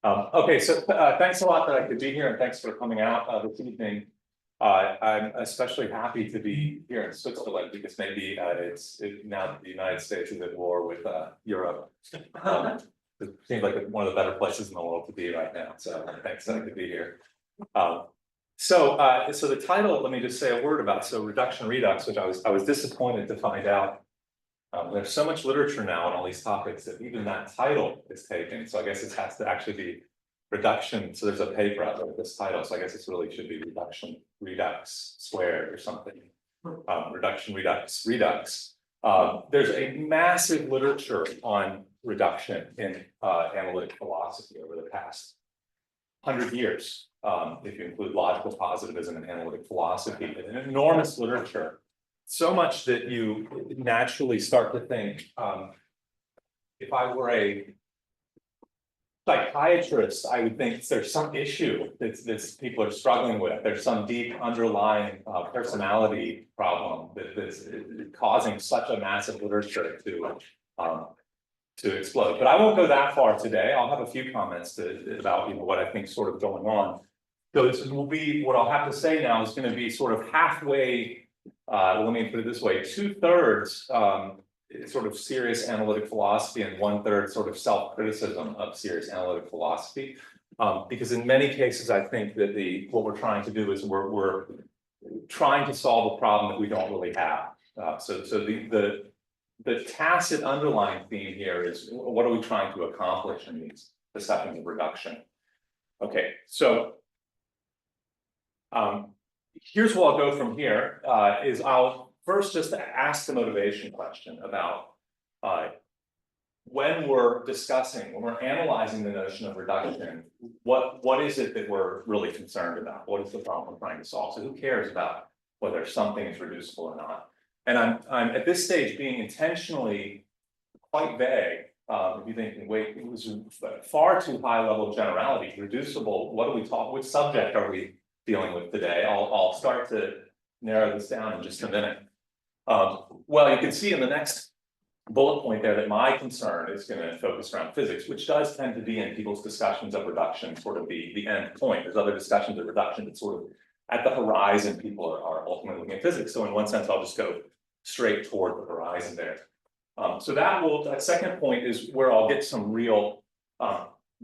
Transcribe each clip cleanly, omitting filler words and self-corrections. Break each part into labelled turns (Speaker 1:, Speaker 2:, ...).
Speaker 1: Okay, so thanks a lot that I could be here, and thanks for coming out this evening. I'm especially happy to be here in Switzerland because maybe now that the United States is at war with Europe. It seems like one of the better places in the world to be right now. So thanks that I could be here. So the title, let me just say a word about. So reduction redux, which I was disappointed to find out. There's so much literature now on all these topics that even that title is taken. So I guess it has to actually be reduction. So there's a paper out there with this title. So I guess it really should be reduction redux squared or something. Reduction redux redux. There's a massive literature on reduction in analytic philosophy over the past 100 years, if you include logical positivism and analytic philosophy. An enormous literature. So much that you naturally start to think, if I were a psychiatrist, I would think there's some issue that people are struggling with. There's some deep underlying personality problem that's causing such a massive literature to explode. But I won't go that far today. I'll have a few comments about what I think is sort of going on. So this will be, what I'll have to say now is going to be sort of halfway. Let me put it this way: 2/3 sort of serious analytic philosophy and 1/3 sort of self-criticism of serious analytic philosophy. Because in many cases, I think that what we're trying to do is we're trying to solve a problem that we don't really have. So the tacit underlying theme here is, what are we trying to accomplish in these discussions of reduction? Okay, so here's where I'll go from here. Is I'll first just ask the motivation question about when we're analyzing the notion of reduction, what is it that we're really concerned about? What is the problem we're trying to solve? So who cares about whether something is reducible or not? And I'm at this stage being intentionally quite vague. If you think, wait, it was far too high level of generality. Reducible, what do we talk? Which subject are we dealing with today? I'll start to narrow this down in just a minute. Well, you can see in the next bullet point there that my concern is going to focus around physics, which does tend to be in people's discussions of reduction, sort of the end point. There's other discussions of reduction that sort of at the horizon, people are ultimately looking at physics. So in one sense, I'll just go straight toward the horizon there. So that second point is where I'll get some real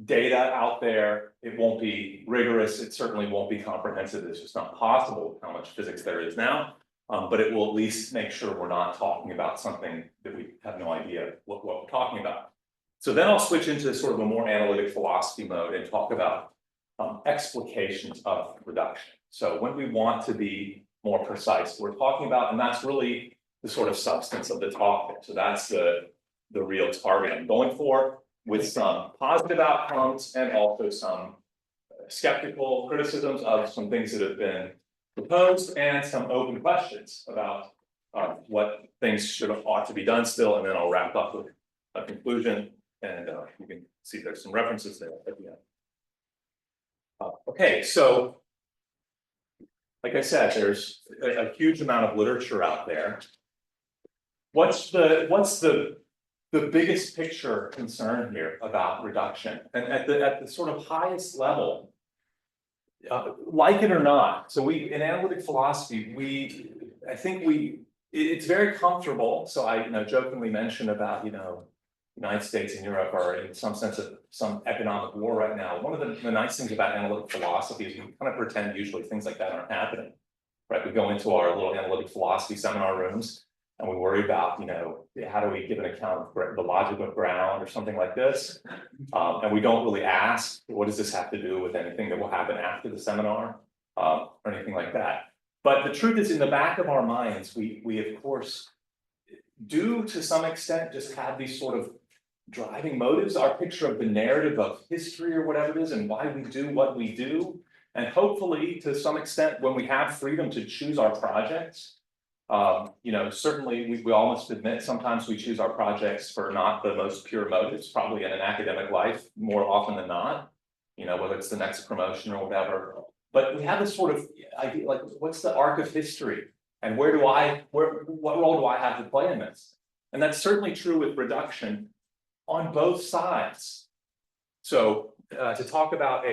Speaker 1: data out there. It won't be rigorous. It certainly won't be comprehensive. It's just not possible how much physics there is now. But it will at least make sure we're not talking about something that we have no idea what we're talking about. So then I'll switch into sort of a more analytic philosophy mode and talk about explications of reduction. So when we want to be more precise, we're talking about, and that's really the sort of substance of the talk. So that's the real target I'm going for, with some positive outcomes and also some skeptical criticisms of some things that have been proposed and some open questions about what things ought to be done still. And then I'll wrap up with a conclusion, and you can see there's some references there at the end. Okay, so like I said, there's a huge amount of literature out there. What's the biggest picture concern here about reduction? And at the sort of highest level, like it or not, so in analytic philosophy, it's very comfortable. So I jokingly mentioned about United States and Europe are in some sense of some economic war right now. One of the nice things about analytic philosophy is we kind of pretend usually things like that aren't happening, right? We go into our little analytic philosophy seminar rooms and we worry about, how do we give an account of the logic of ground or something like this? And we don't really ask, what does this have to do with anything that will happen after the seminar or anything like that? But the truth is, in the back of our minds, we of course do to some extent just have these sort of driving motives, our picture of the narrative of history or whatever it is, and why we do what we do. And hopefully, to some extent, when we have freedom to choose our projects, certainly we all must admit sometimes we choose our projects for not the most pure motives, probably in an academic life more often than not, whether it's the next promotion or whatever. But we have this sort of idea, like, what's the arc of history? And what role do I have to play in this? And that's certainly true with reduction on both sides. So to talk about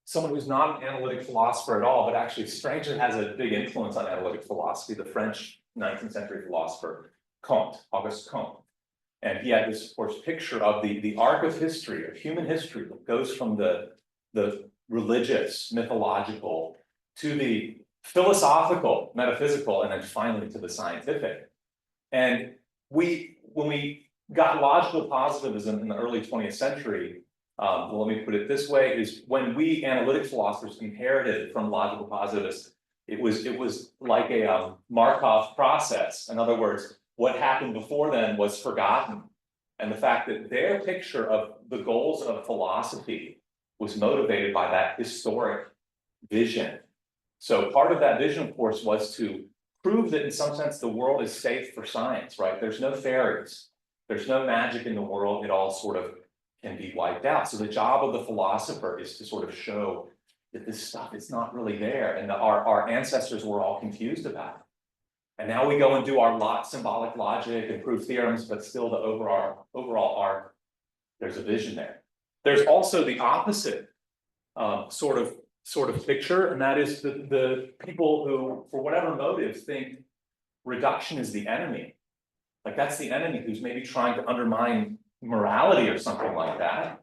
Speaker 1: someone who's not an analytic philosopher at all, but actually strangely has a big influence on analytic philosophy, the French 19th century philosopher Kant, Auguste Kant. And he had this, of course, picture of the arc of history, of human history, that goes from the religious, mythological, to the philosophical, metaphysical, and then finally to the scientific. And when we got logical positivism in the early 20th century, well, let me put it this way, is when we analytic philosophers inherited from logical positivists, it was like a Markov process. In other words, what happened before then was forgotten. And the fact that their picture of the goals of philosophy was motivated by that historic vision. So part of that vision, of course, was to prove that in some sense the world is safe for science, right? There's no fairies. There's no magic in the world. It all sort of can be wiped out. So the job of the philosopher is to sort of show that this stuff is not really there. And our ancestors were all confused about it. And now we go and do our symbolic logic and prove theorems, but still the overall arc, there's a vision there. There's also the opposite sort of picture, and that is the people who, for whatever motive, think reduction is the enemy. Like that's the enemy who's maybe trying to undermine morality or something like that.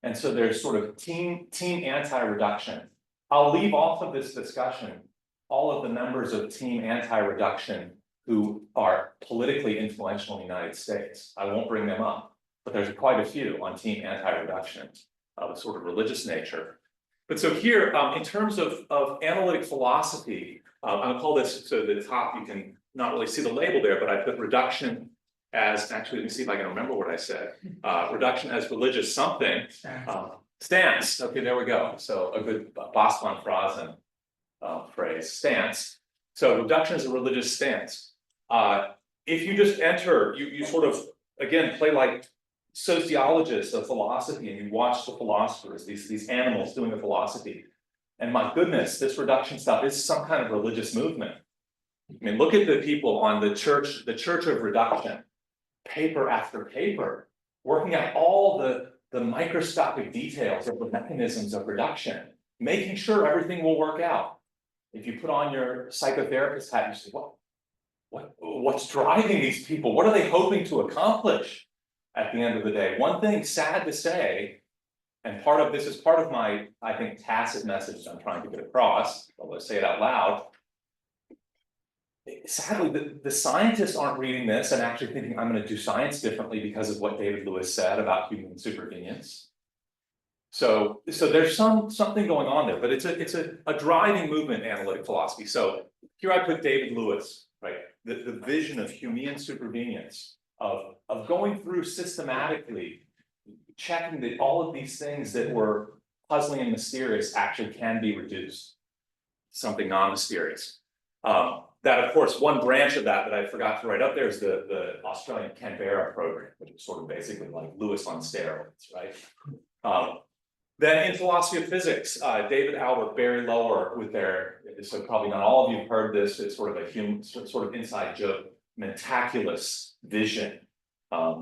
Speaker 1: And so there's sort of team anti-reduction. I'll leave off of this discussion all of the members of team anti-reduction who are politically influential in the United States. I won't bring them up, but there's quite a few on team anti-reduction of a sort of religious nature. But so here, in terms of analytic philosophy, I'll call this, so the top, you can not really see the label there, but I put reduction as, actually, let me see if I can remember what I said. Reduction as religious something. Stance, okay, there we go. So a good Bas van Frazen phrase, stance. So reduction is a religious stance. If you just enter, you sort of, again, play like sociologists of philosophy, and you watch the philosophers, these animals doing the philosophy. And my goodness, this reduction stuff is some kind of religious movement. I mean, look at the people on the Church of Reduction, paper after paper, working out all the microscopic details of the mechanisms of reduction, making sure everything will work out. If you put on your psychotherapist hat, you say, what's driving these people? What are they hoping to accomplish at the end of the day? One thing, sad to say, and part of this is part of my, I think, tacit message I'm trying to get across, although I say it out loud. Sadly, the scientists aren't reading this and actually thinking, I'm going to do science differently because of what David Lewis said about human supervenience. So there's something going on there, but it's a driving movement in analytic philosophy. So here I put David Lewis, right? The vision of Humean supervenience, of going through systematically, checking that all of these things that were puzzling and mysterious actually can be reduced to something non-mysterious. That, of course, one branch of that I forgot to write up there is the Australian Canberra program, which is sort of basically like Lewis on steroids, right? Then in philosophy of physics, David Albert, Barry Lower with their, so probably not all of you have heard this, it's sort of a human, sort of inside joke, mentaculous vision.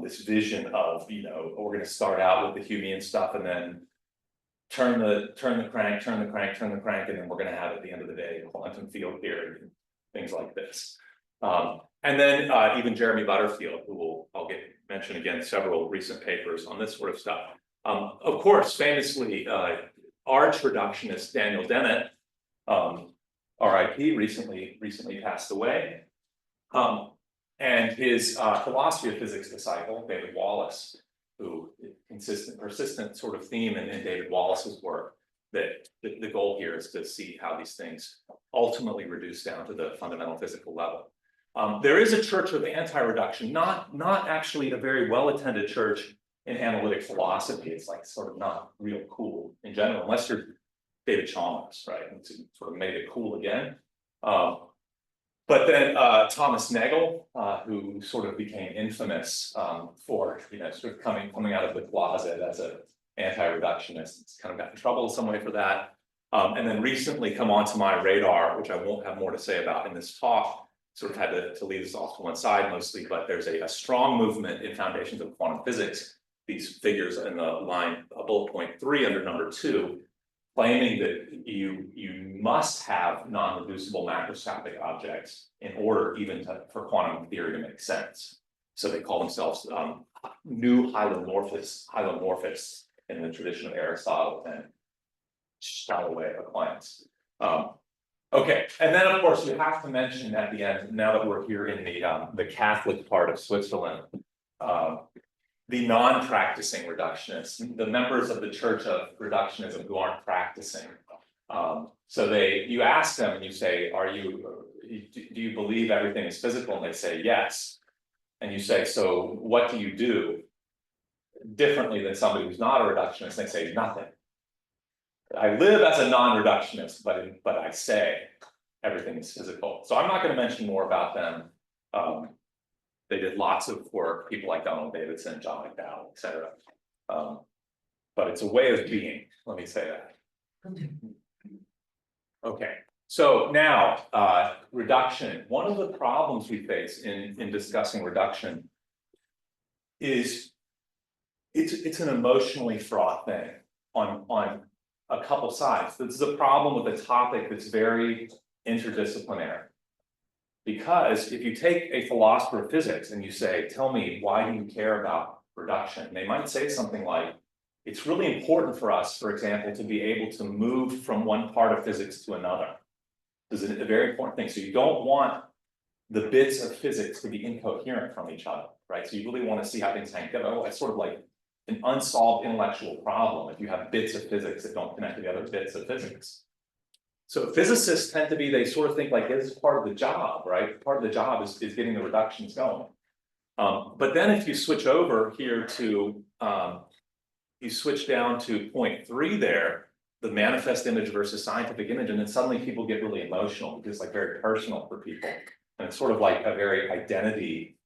Speaker 1: This vision of, we're going to start out with the Humean stuff and then turn the crank, and then we're going to have at the end of the day quantum field theory and things like this. And then even Jeremy Butterfield, who I'll mention again several recent papers on this sort of stuff. Of course, famously, arch reductionist Daniel Dennett, RIP, recently passed away. And his philosophy of physics disciple, David Wallace, who persistent sort of theme in David Wallace's work, that the goal here is to see how these things ultimately reduce down to the fundamental physical level. There is a church of anti-reduction, not actually a very well-attended church in analytic philosophy. It's like sort of not real cool in general, unless you're David Chalmers, right? It's sort of made it cool again. But then Thomas Nagel, who sort of became infamous for sort of coming out of the closet as an anti-reductionist, it's kind of got in trouble in some way for that. And then recently come onto my radar, which I won't have more to say about in this talk. Sort of had to leave this off to one side mostly, but there's a strong movement in foundations of quantum physics these figures in the line, bullet point 3 under number 2, claiming that you must have non-reducible macroscopic objects in order even for quantum theory to make sense. So they call themselves new hylomorphists in the tradition of Aristotle and Shalaway Aquinas. Okay, and then of course you have to mention at the end, now that we're here in the Catholic part of Switzerland, the non-practicing reductionists, the members of the Church of Reductionism who aren't practicing. So you ask them and you say, do you believe everything is physical? And they say yes. And you say, so what do you do differently than somebody who's not a reductionist? They say nothing. I live as a non-reductionist, but I say everything is physical. So I'm not going to mention more about them. They did lots of work, people like Donald Davidson, John McDowell, et cetera. But it's a way of being, let me say that. Okay, so now reduction. One of the problems we face in discussing reduction is it's an emotionally fraught thing on a couple sides. This is a problem with a topic that's very interdisciplinary. Because if you take a philosopher of physics and you say, tell me, why do you care about reduction? They might say something like, it's really important for us, for example, to be able to move from one part of physics to another. This is a very important thing. So you don't want the bits of physics to be incoherent from each other, right? So you really want to see how things hang together. Oh, it's sort of like an unsolved intellectual problem if you have bits of physics that don't connect to the other bits of physics. So physicists tend to be, they sort of think like this is part of the job, right? Part of the job is getting the reductions going. But then if you switch over here to, you switch down to point 3 there, the manifest image versus scientific image, and then suddenly people get really emotional because it's like very personal for people. And it's sort of like a very identity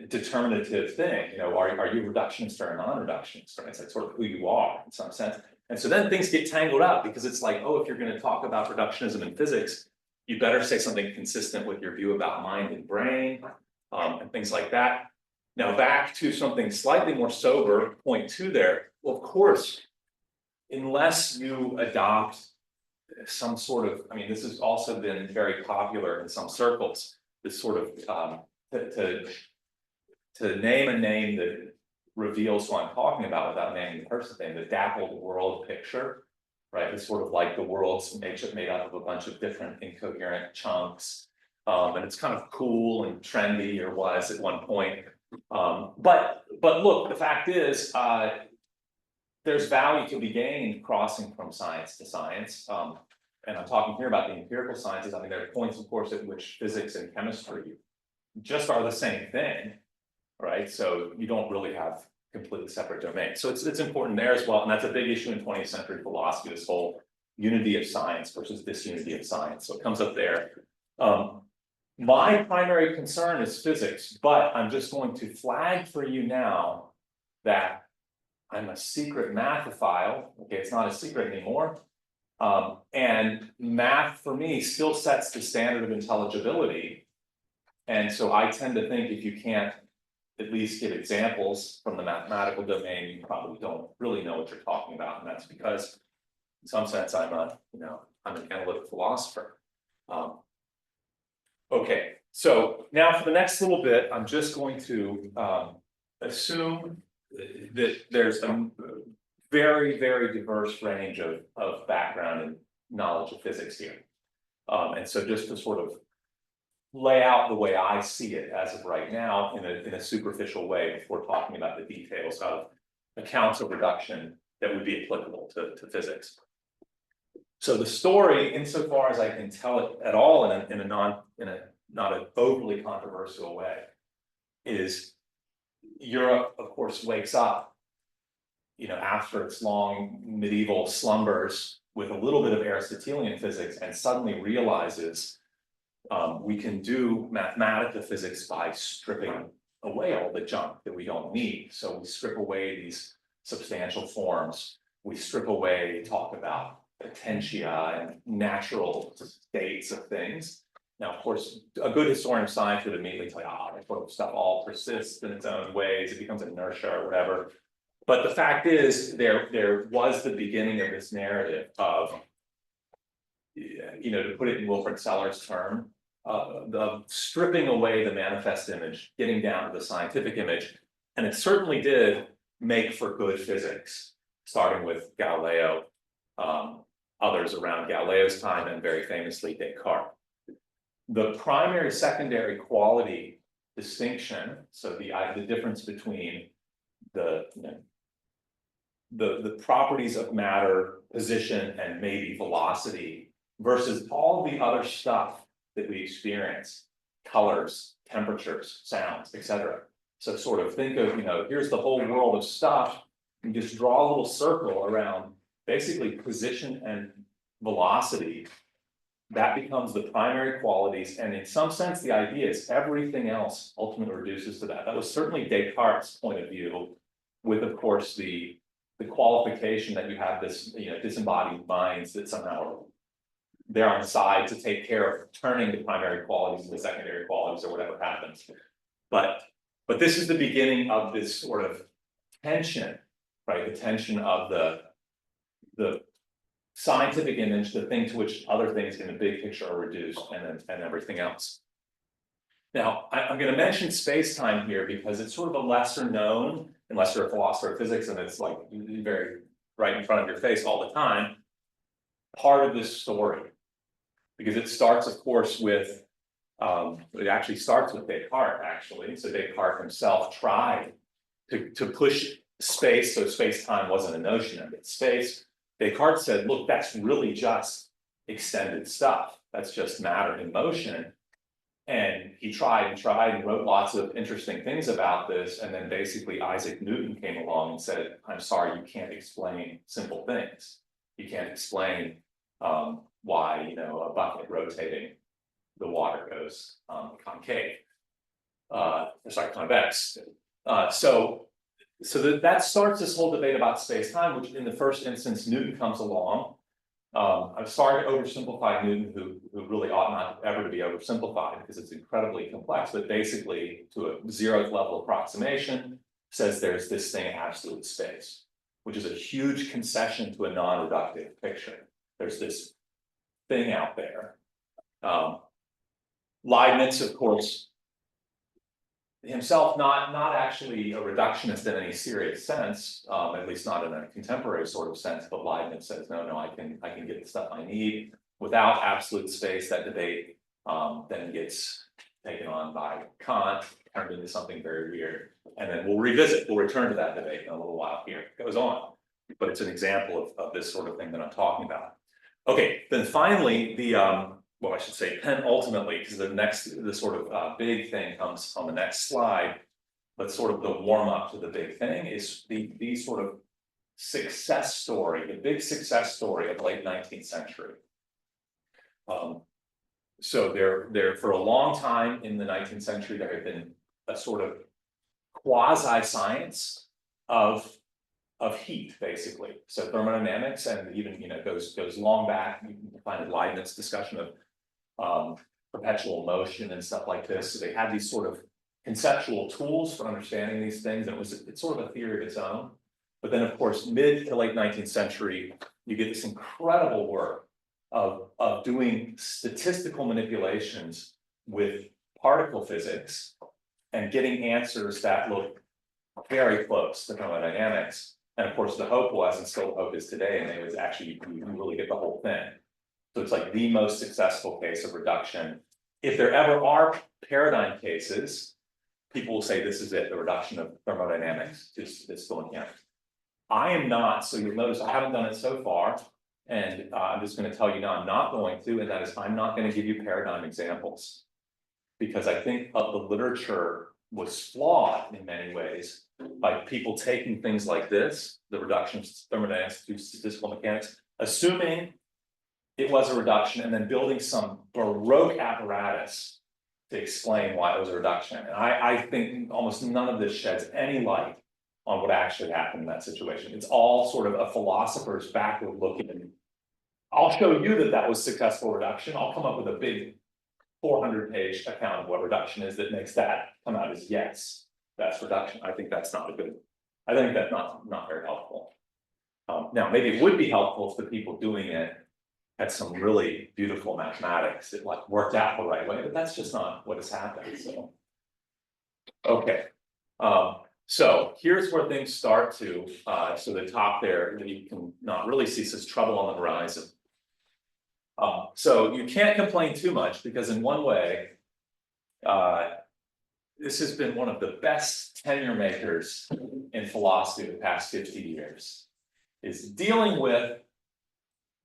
Speaker 1: determinative thing. You know, are you a reductionist or a non-reductionist? Right? It's like sort of who you are in some sense. And so then things get tangled up because it's like, oh, if you're going to talk about reductionism in physics, you better say something consistent with your view about mind and brain and things like that. Now back to something slightly more sober, point 2 there. Well, of course, unless you adopt some sort of, I mean, this has also been very popular in some circles, this sort of, to name a name that reveals what I'm talking about without naming the person's name, the dappled world picture, right? It's sort of like the world's made up of a bunch of different incoherent chunks. And it's kind of cool and trendy, or was at one point. But look, the fact is, there's value to be gained crossing from science to science. And I'm talking here about the empirical sciences. I mean, there are points, of course, at which physics and chemistry just are the same thing, right? So you don't really have completely separate domains. So it's important there as well. And that's a big issue in 20th century philosophy, this whole unity of science versus disunity of science. So it comes up there. My primary concern is physics, but I'm just going to flag for you now that I'm a secret mathophile. Okay, it's not a secret anymore. And math for me still sets the standard of intelligibility. And so I tend to think if you can't at least give examples from the mathematical domain, you probably don't really know what you're talking about. And that's because in some sense I'm an analytic philosopher. Okay, so now for the next little bit, I'm just going to assume that there's a very, very diverse range of background and knowledge of physics here. And so just to sort of lay out the way I see it as of right now in a superficial way before talking about the details of accounts of reduction that would be applicable to physics. So the story, insofar as I can tell it at all in a not an overly controversial way, is Europe, of course, wakes up, you know, after its long medieval slumbers with a little bit of Aristotelian physics, and suddenly realizes we can do mathematical physics by stripping away all the junk that we don't need. So we strip away these substantial forms. We strip away, talk about potentia and natural states of things. Now, of course, a good historian of science would immediately tell you, that sort of stuff all persists in its own ways, it becomes inertia or whatever. But the fact is, there was the beginning of this narrative of, to put it in Wilfred Seller's term, the stripping away the manifest image, getting down to the scientific image. And it certainly did make for good physics, starting with Galileo, others around Galileo's time, and very famously Descartes. The primary secondary quality distinction, so the difference between the properties of matter, position, and maybe velocity versus all the other stuff that we experience, colors, temperatures, sounds, etc. So sort of think of, here's the whole world of stuff, and just draw a little circle around basically position and velocity. That becomes the primary qualities, and in some sense, the idea is everything else ultimately reduces to that. That was certainly Descartes' point of view, with, of course, the qualification that you have this, disembodied minds that somehow are there on the side to take care of turning the primary qualities into secondary qualities or whatever happens. But this is the beginning of this sort of tension, right? The tension of the scientific image, the thing to which other things in the big picture are reduced, and everything else. Now, I'm going to mention space-time here because it's sort of a lesser known, unless you're a philosopher of physics and it's like very right in front of your face all the time, part of this story. Because it starts, of course, with, it actually starts with Descartes, actually. So Descartes himself tried to push space, so space-time wasn't a notion of it. Space, Descartes said, look, that's really just extended stuff. That's just matter in motion. And he tried and wrote lots of interesting things about this. And then basically Isaac Newton came along and said, I'm sorry, you can't explain simple things. You can't explain why, a bucket rotating, the water goes concave, convex. So that starts this whole debate about space-time, which in the first instance, Newton comes along. I'm sorry to oversimplify Newton, who really ought not ever to be oversimplified because it's incredibly complex, but basically to a zeroth level approximation says there's this thing, absolute space, which is a huge concession to a non-reductive picture. There's this thing out there. Leibniz, of course, himself not actually a reductionist in any serious sense, at least not in a contemporary sort of sense, but Leibniz says, no, I can get the stuff I need without absolute space. That debate then gets taken on by Kant, turned into something very weird. And then we'll return to that debate in a little while here. It goes on, but it's an example of this sort of thing that I'm talking about. Okay, then finally, well, I should say penultimately, because the sort of big thing comes on the next slide, but sort of the warm up to the big thing is the sort of success story, the big success story of the late 19th century. So there for a long time in the 19th century, there had been a sort of quasi-science of heat, basically. So thermodynamics, and even goes long back. You can find Leibniz discussion of perpetual motion and stuff like this. So they had these sort of conceptual tools for understanding these things, and it's sort of a theory of its own. But then, of course, mid to late 19th century, you get this incredible work of doing statistical manipulations with particle physics and getting answers that look very close to thermodynamics. And of course, the hope was, and still the hope is today, and it was actually, you really get the whole thing. So it's like the most successful case of reduction. If there ever are paradigm cases, people will say this is it, the reduction of thermodynamics is still in here. I am not, so you'll notice I haven't done it so far, and I'm just going to tell you now I'm not going to, and that is I'm not going to give you paradigm examples, because I think the literature was flawed in many ways by people taking things like this, the reduction of thermodynamics to statistical mechanics, assuming it was a reduction, and then building some Baroque apparatus to explain why it was a reduction. And I think almost none of this sheds any light on what actually happened in that situation. It's all sort of a philosopher's backward looking. I'll show you that was successful reduction. I'll come up with a big 400-page account of what reduction is that makes that come out as yes, that's reduction. I think that's not a good, I think that's not very helpful. Now, maybe it would be helpful if the people doing it had some really beautiful mathematics that like worked out the right way, but that's just not what has happened, so. Okay, so here's where things start to, so the top there that you can not really see says trouble on the horizon. So you can't complain too much because in one way, this has been one of the best tenure makers in philosophy the past 50 years, is dealing with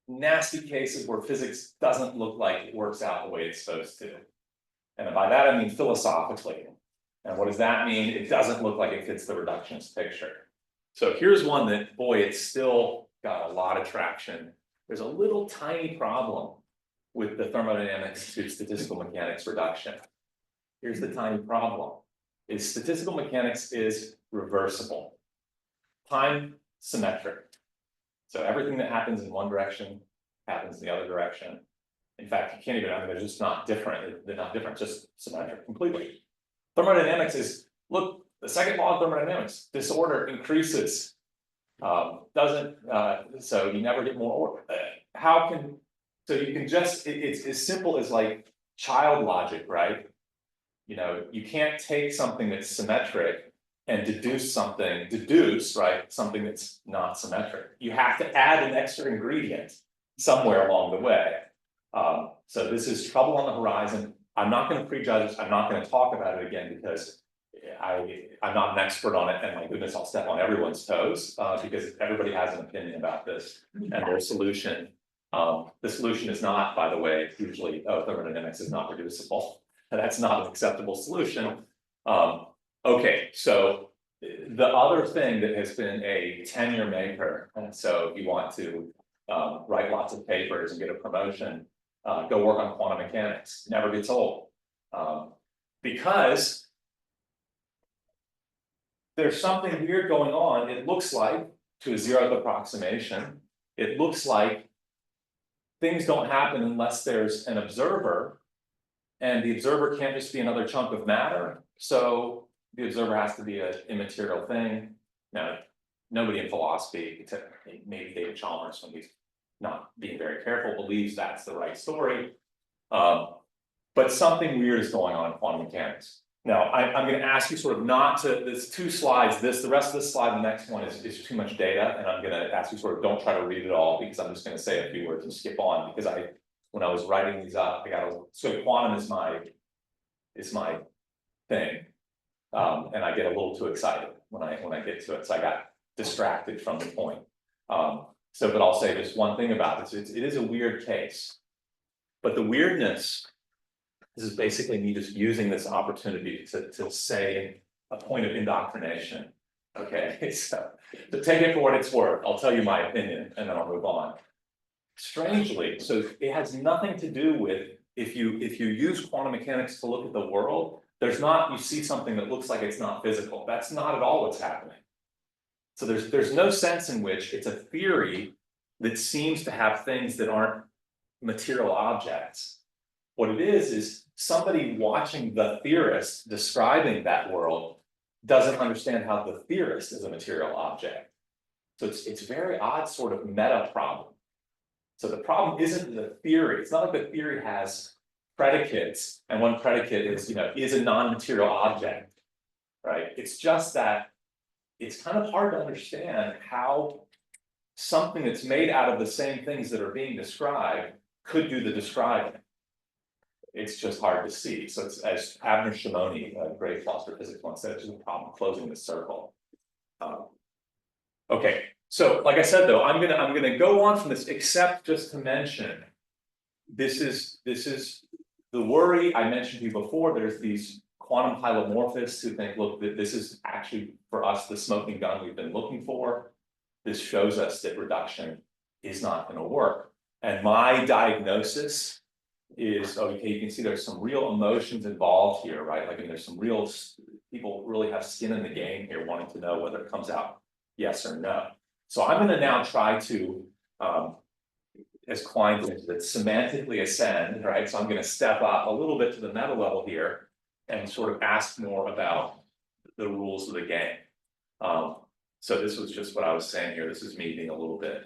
Speaker 1: nasty cases where physics doesn't look like it works out the way it's supposed to. And by that I mean philosophically. And what does that mean? It doesn't look like it fits the reductionist picture. So here's one that, boy, it's still got a lot of traction. There's a little tiny problem with the thermodynamics to statistical mechanics reduction. Here's the tiny problem, is statistical mechanics is reversible, time symmetric. So everything that happens in one direction happens in the other direction. In fact, you can't even, I mean, they're just not different. They're not different, just symmetric completely. Thermodynamics is, look, the second law of thermodynamics, disorder increases. So you never get more order. So you can just, it's as simple as like child logic, right? You know, you can't take something that's symmetric and deduce, right, something that's not symmetric. You have to add an extra ingredient somewhere along the way. So this is trouble on the horizon. I'm not going to prejudge this. I'm not going to talk about it again because I'm not an expert on it, and my goodness, I'll step on everyone's toes because everybody has an opinion about this and their solution. The solution is not, by the way, usually, thermodynamics is not reducible. That's not an acceptable solution. Okay, so the other thing that has been a tenure maker, and so if you want to write lots of papers and get a promotion, go work on quantum mechanics. Never gets old. Because there's something weird going on. It looks like, to a zeroth approximation, it looks like things don't happen unless there's an observer, and the observer can't just be another chunk of matter. So the observer has to be an immaterial thing. Now, nobody in philosophy, except maybe David Chalmers, when he's not being very careful, believes that's the right story. But something weird is going on in quantum mechanics. Now, I'm going to ask you sort of not to, there's 2 slides, the rest of this slide, the next one is too much data, and I'm going to ask you sort of don't try to read it all because I'm just going to say a few words and skip on because when I was writing these up, so quantum is my thing. And I get a little too excited when I get to it, so I got distracted from the point. But I'll say just one thing about this, it is a weird case, but the weirdness, this is basically me just using this opportunity to say a point of indoctrination. Okay, so take it for what it's worth. I'll tell you my opinion and then I'll move on. Strangely, so it has nothing to do with if you use quantum mechanics to look at the world, there's not, you see something that looks like it's not physical. That's not at all what's happening. So there's no sense in which it's a theory that seems to have things that aren't material objects. What it is somebody watching the theorist describing that world doesn't understand how the theorist is a material object. So it's a very odd sort of meta problem. So the problem isn't the theory. It's not like the theory has predicates and one predicate is, is a non-material object, right? It's just that it's kind of hard to understand how something that's made out of the same things that are being described could do the describing. It's just hard to see. So it's, as Abner Shimoni, a great philosopher of physics once said, it's just a problem closing the circle. Okay, so like I said though, I'm gonna go on from this, except just to mention, this is the worry I mentioned to you before. There's these quantum hylomorphists who think, look, that this is actually for us the smoking gun we've been looking for. This shows us that reduction is not going to work. And my diagnosis is, okay, you can see there's some real emotions involved here, right? Like, I mean, there's some real, people really have skin in the game here, wanting to know whether it comes out yes or no. So I'm going to now try to as Quine thinks, that semantically ascend, right? So I'm going to step up a little bit to the meta level here and sort of ask more about the rules of the game. So this was just what I was saying here. This is me being a little bit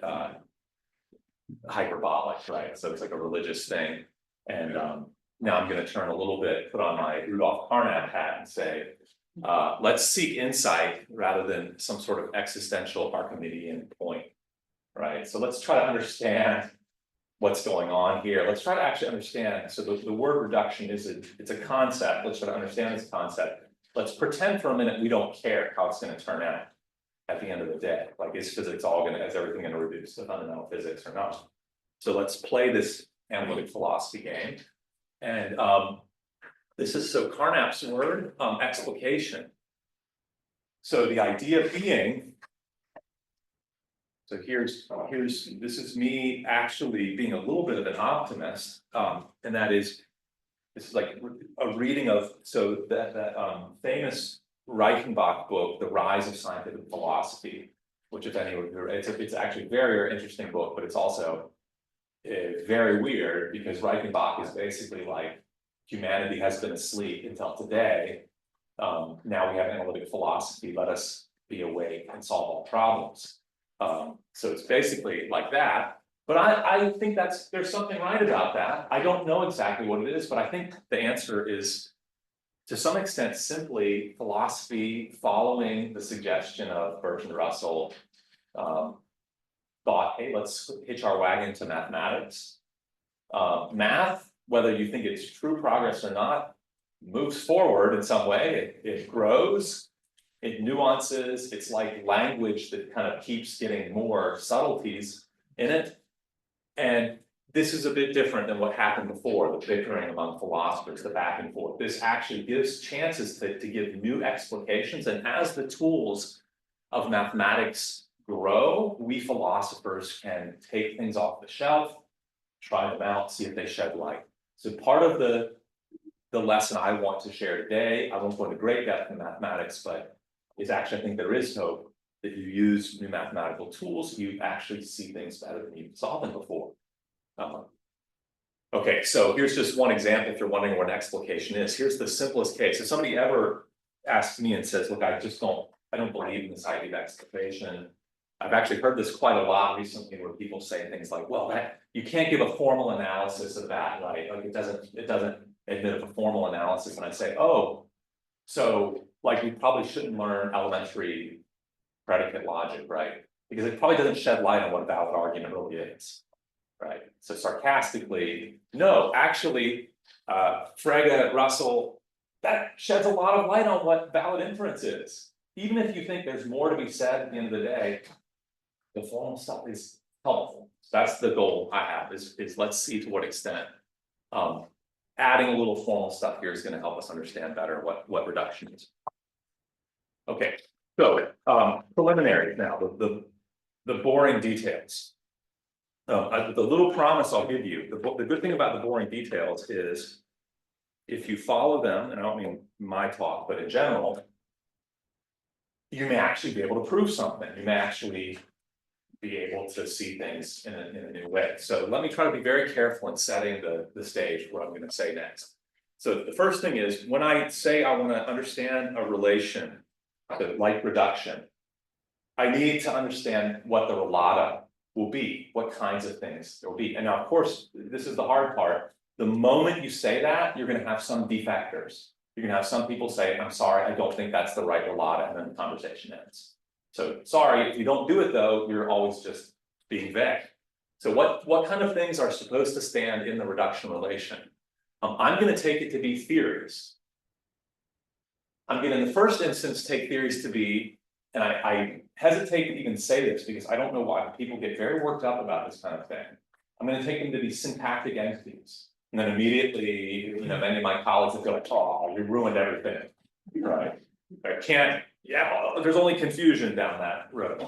Speaker 1: hyperbolic, right? So it's like a religious thing. And now I'm going to turn a little bit, put on my Rudolf Carnap hat and say, let's seek insight rather than some sort of existential Archimedean point, right? So let's try to understand what's going on here. Let's try to actually understand. So the word reduction it's a concept. Let's try to understand this concept. Let's pretend for a minute we don't care how it's going to turn out at the end of the day. Like, is everything going to reduce to fundamental physics or not? So let's play this analytic philosophy game. And this is so Carnap's word, explication. So the idea being, so this is me actually being a little bit of an optimist, and that is, this is like a reading of, so that famous Reichenbach book, The Rise of Scientific Philosophy, which if anyone, it's actually a very, very interesting book, but it's also very weird because Reichenbach is basically like, humanity has been asleep until today. Now we have analytic philosophy, let us be awake and solve all problems. So it's basically like that, but I think there's something right about that. I don't know exactly what it is, but I think the answer is to some extent simply philosophy following the suggestion of Bertrand Russell thought, hey, let's hitch our wagon to mathematics. Math, whether you think it's true progress or not, moves forward in some way. It grows. It nuances, it's like language that kind of keeps getting more subtleties in it. And this is a bit different than what happened before, the bickering among philosophers, the back and forth. This actually gives chances to give new explications. And as the tools of mathematics grow, we philosophers can take things off the shelf, try them out, see if they shed light. So part of the lesson I want to share today, I won't go into great depth in mathematics, but is actually, I think there is hope that you use new mathematical tools, you actually see things better than you saw them before. Okay, so here's just one example if you're wondering what an explication is. Here's the simplest case. If somebody ever asks me and says, look, I don't believe in this idea of explication. I've actually heard this quite a lot recently where people say things like, well, you can't give a formal analysis of that, right? Like it doesn't admit of a formal analysis. And I say, oh, so like we probably shouldn't learn elementary predicate logic, right? Because it probably doesn't shed light on what a valid argument really is, right? So sarcastically, no, actually, Frege, Russell, that sheds a lot of light on what valid inference is. Even if you think there's more to be said at the end of the day, the formal stuff is helpful. So that's the goal I have is let's see to what extent adding a little formal stuff here is going to help us understand better what reduction is. Okay, so preliminary now, the boring details. The little promise I'll give you, the good thing about the boring details is if you follow them, and I don't mean my talk, but in general, you may actually be able to prove something. You may actually be able to see things in a new way. So let me try to be very careful in setting the stage for what I'm going to say next. So the first thing is when I say I want to understand a relation to like reduction, I need to understand what the relata will be, what kinds of things there will be. And now, of course, this is the hard part. The moment you say that, you're going to have some defectors. You're going to have some people say, I'm sorry, I don't think that's the right relata, and then the conversation ends. So sorry, if you don't do it though, you're always just being vague. So what kind of things are supposed to stand in the reduction relation? I'm going to take it to be theories. I'm going to, in the first instance, take theories to be, and I hesitate to even say this because I don't know why people get very worked up about this kind of thing. I'm going to take them to be syntactic entities. And then immediately, many of my colleagues will feel like, oh, you ruined everything, right? I can't, there's only confusion down that road.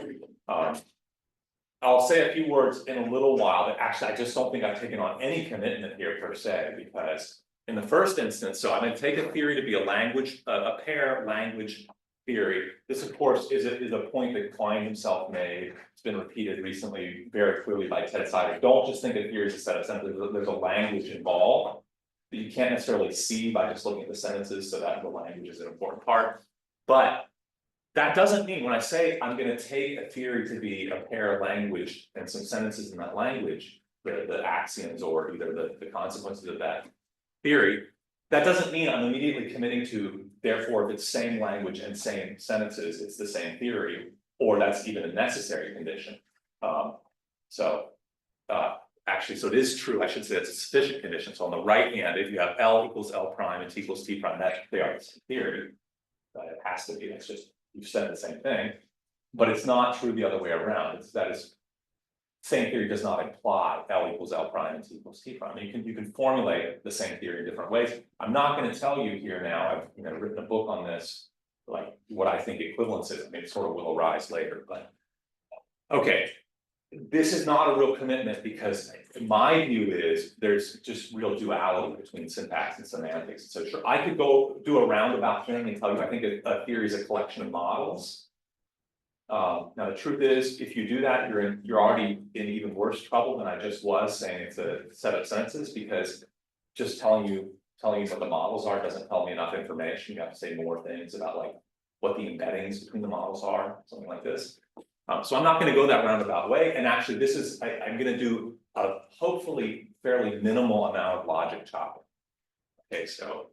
Speaker 1: I'll say a few words in a little while, but actually I just don't think I've taken on any commitment here per se, because in the first instance, so I'm going to take a theory to be a language, a pair language theory. This, of course, is a point that Klein himself made. It's been repeated recently very clearly by Ted Sider. Don't just think of theory as a set of sentences. There's a language involved that you can't necessarily see by just looking at the sentences, so that the language is an important part. But that doesn't mean when I say I'm going to take a theory to be a pair of language and some sentences in that language, the axioms or either the consequences of that theory, that doesn't mean I'm immediately committing to, therefore, if it's same language and same sentences, it's the same theory, or that's even a necessary condition. Actually, so it is true, I should say it's a sufficient condition. So on the right hand, if you have L equals L prime and T equals T prime, that they are the same theory. It has to be, it's just, you've said the same thing, but it's not true the other way around. Same theory does not imply L equals L prime and T equals T prime. You can formulate the same theory in different ways. I'm not going to tell you here now, I've written a book on this, like what I think equivalence is. I mean, it sort of will arise later, but okay. This is not a real commitment because my view is there's just real duality between syntax and semantics. So sure, I could go do a roundabout thing and tell you I think a theory is a collection of models. Now the truth is, if you do that, you're already in even worse trouble than I just was saying it's a set of sentences, because just telling you what the models are doesn't tell me enough information. You have to say more things about like what the embeddings between the models are, something like this. So I'm not going to go that roundabout way. And actually, this is I'm going to do a hopefully fairly minimal amount of logic chopping. Okay, so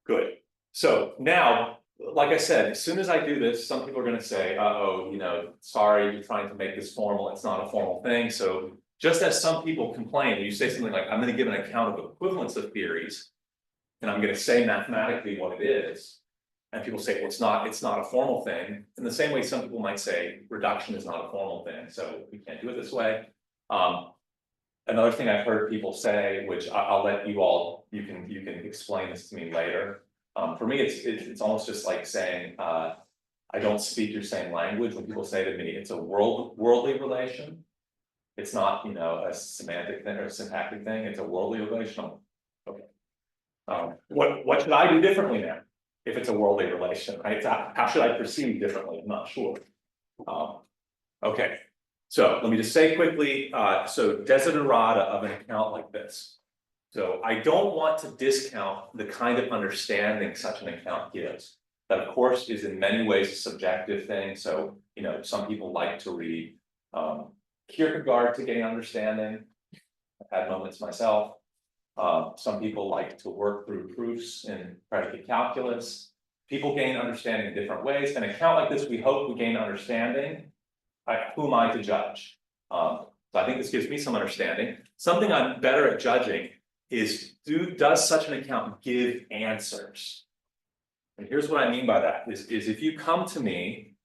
Speaker 1: good. So now, like I said, as soon as I do this, some people are going to say, "Uh-oh, sorry, you're trying to make this formal. It's not a formal thing." So just as some people complain, you say something like, "I'm going to give an account of equivalence of theories, and I'm going to say mathematically what it is." And people say, well, it's not a formal thing. In the same way, some people might say reduction is not a formal thing, so we can't do it this way. Another thing I've heard people say, which I'll let you all, you can explain this to me later. For me, it's almost just like saying, I don't speak your same language. When people say to me, it's a worldly relation. It's not, a semantic thing or a syntactic thing. It's a worldly relation. Okay. What should I do differently now? If it's a worldly relation, right? How should I proceed differently? I'm not sure. Okay, so let me just say quickly, so desiderata of an account like this. So I don't want to discount the kind of understanding such an account gives. That, of course, is in many ways a subjective thing. So, some people like to read Kierkegaard to gain understanding. I've had moments myself. Some people like to work through proofs in predicate calculus. People gain understanding in different ways. An account like this, we hope we gain understanding. Who am I to judge? So I think this gives me some understanding. Something I'm better at judging is, does such an account give answers? And here's what I mean by that, is if you come to me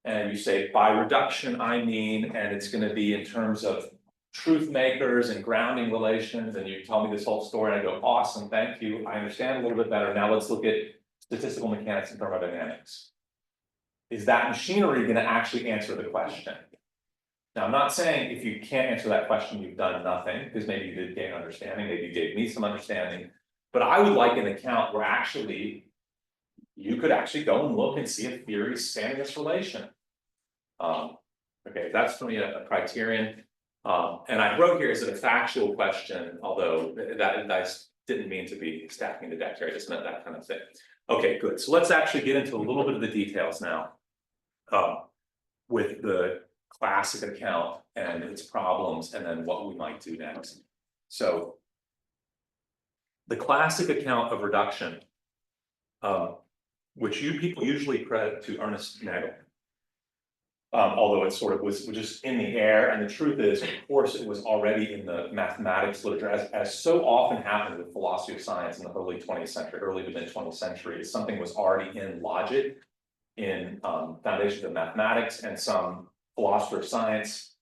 Speaker 1: and you say, by reduction, I mean, and it's going to be in terms of truth makers and grounding relations, and you tell me this whole story, and I go, awesome, thank you, I understand a little bit better. Now let's look at statistical mechanics and thermodynamics. Is that machinery going to actually answer the question? Now, I'm not saying if you can't answer that question, you've done nothing, because maybe you did gain understanding, maybe you gave me some understanding, but I would like an account where actually you could actually go and look and see if theories stand in this relation. Okay, that's for me a criterion. And I wrote here, is it a factual question? Although that I didn't mean to be stacking the deck here, I just meant that kind of thing. Okay, good. So let's actually get into a little bit of the details now with the classic account and its problems, and then what we might do next. So the classic account of reduction, which you people usually credit to Ernest Nagel. Although it sort of was just in the air, and the truth is, of course, it was already in the mathematics literature, as so often happened with philosophy of science in the early 20th century, early to mid 20th century. Something was already in logic, in foundations of mathematics, and some philosopher of science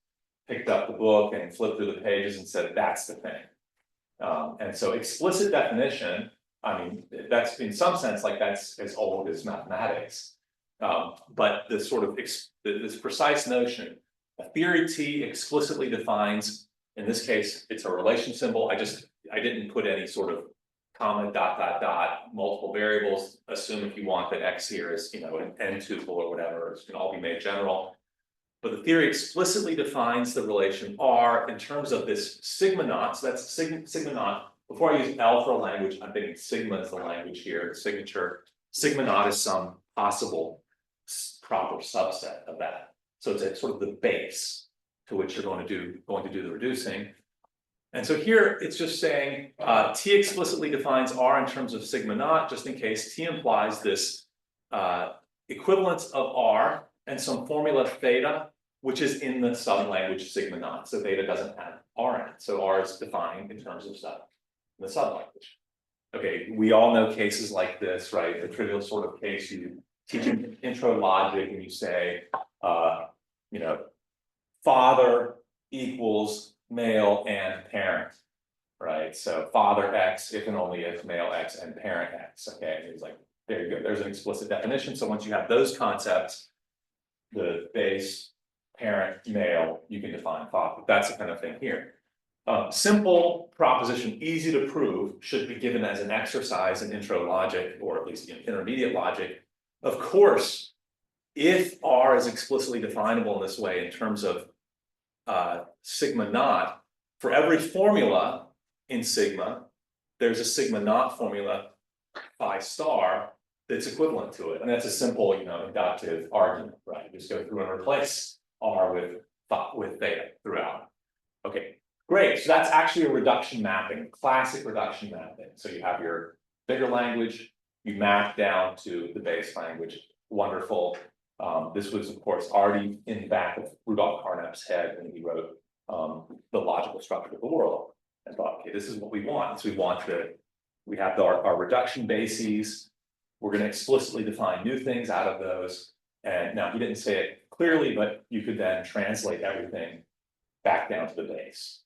Speaker 1: picked up the book and flipped through the pages and said, that's the thing. And so explicit definition, I mean, that's in some sense like that's as old as mathematics. But the sort of this precise notion, a theory T explicitly defines, in this case, it's a relation symbol. I didn't put any sort of comma, dot, multiple variables, assume if you want that X here is, you know, an n tuple or whatever, it can all be made general. But the theory explicitly defines the relation R in terms of this sigma naught. So that's sigma naught. Before I use L for a language, I'm thinking sigma is the language here, the signature. Sigma naught is some possible proper subset of that. So it's sort of the base to which you're going to do the reducing. And so here it's just saying T explicitly defines R in terms of sigma naught, just in case T implies this equivalence of R and some formula theta, which is in the sublanguage sigma naught. So theta doesn't have R in it. So R is defined in terms of the sublanguage. Okay, we all know cases like this, right? The trivial sort of case, you teach an intro logic and you say, you know, father equals male and parent, right? So father X, if and only if male X and parent X. Okay, it's like, there you go. There's an explicit definition. So once you have those concepts, the base, parent, male, you can define father. That's the kind of thing here. Simple proposition, easy to prove, should be given as an exercise in intro logic, or at least intermediate logic. Of course, if R is explicitly definable in this way in terms of sigma naught, for every formula in sigma, there's a sigma naught formula phi star that's equivalent to it. And that's a simple, you know, inductive argument, right? You just go through and replace R with theta throughout. Okay, great. So that's actually a reduction mapping, classic reduction mapping. So you have your bigger language, you map down to the base language. Wonderful. This was, of course, already in the back of Rudolf Carnap's head when he wrote the logical structure of the world. And thought, okay, this is what we want. So we have our reduction bases. We're going to explicitly define new things out of those. And now he didn't say it clearly, but you could then translate everything back down to the base.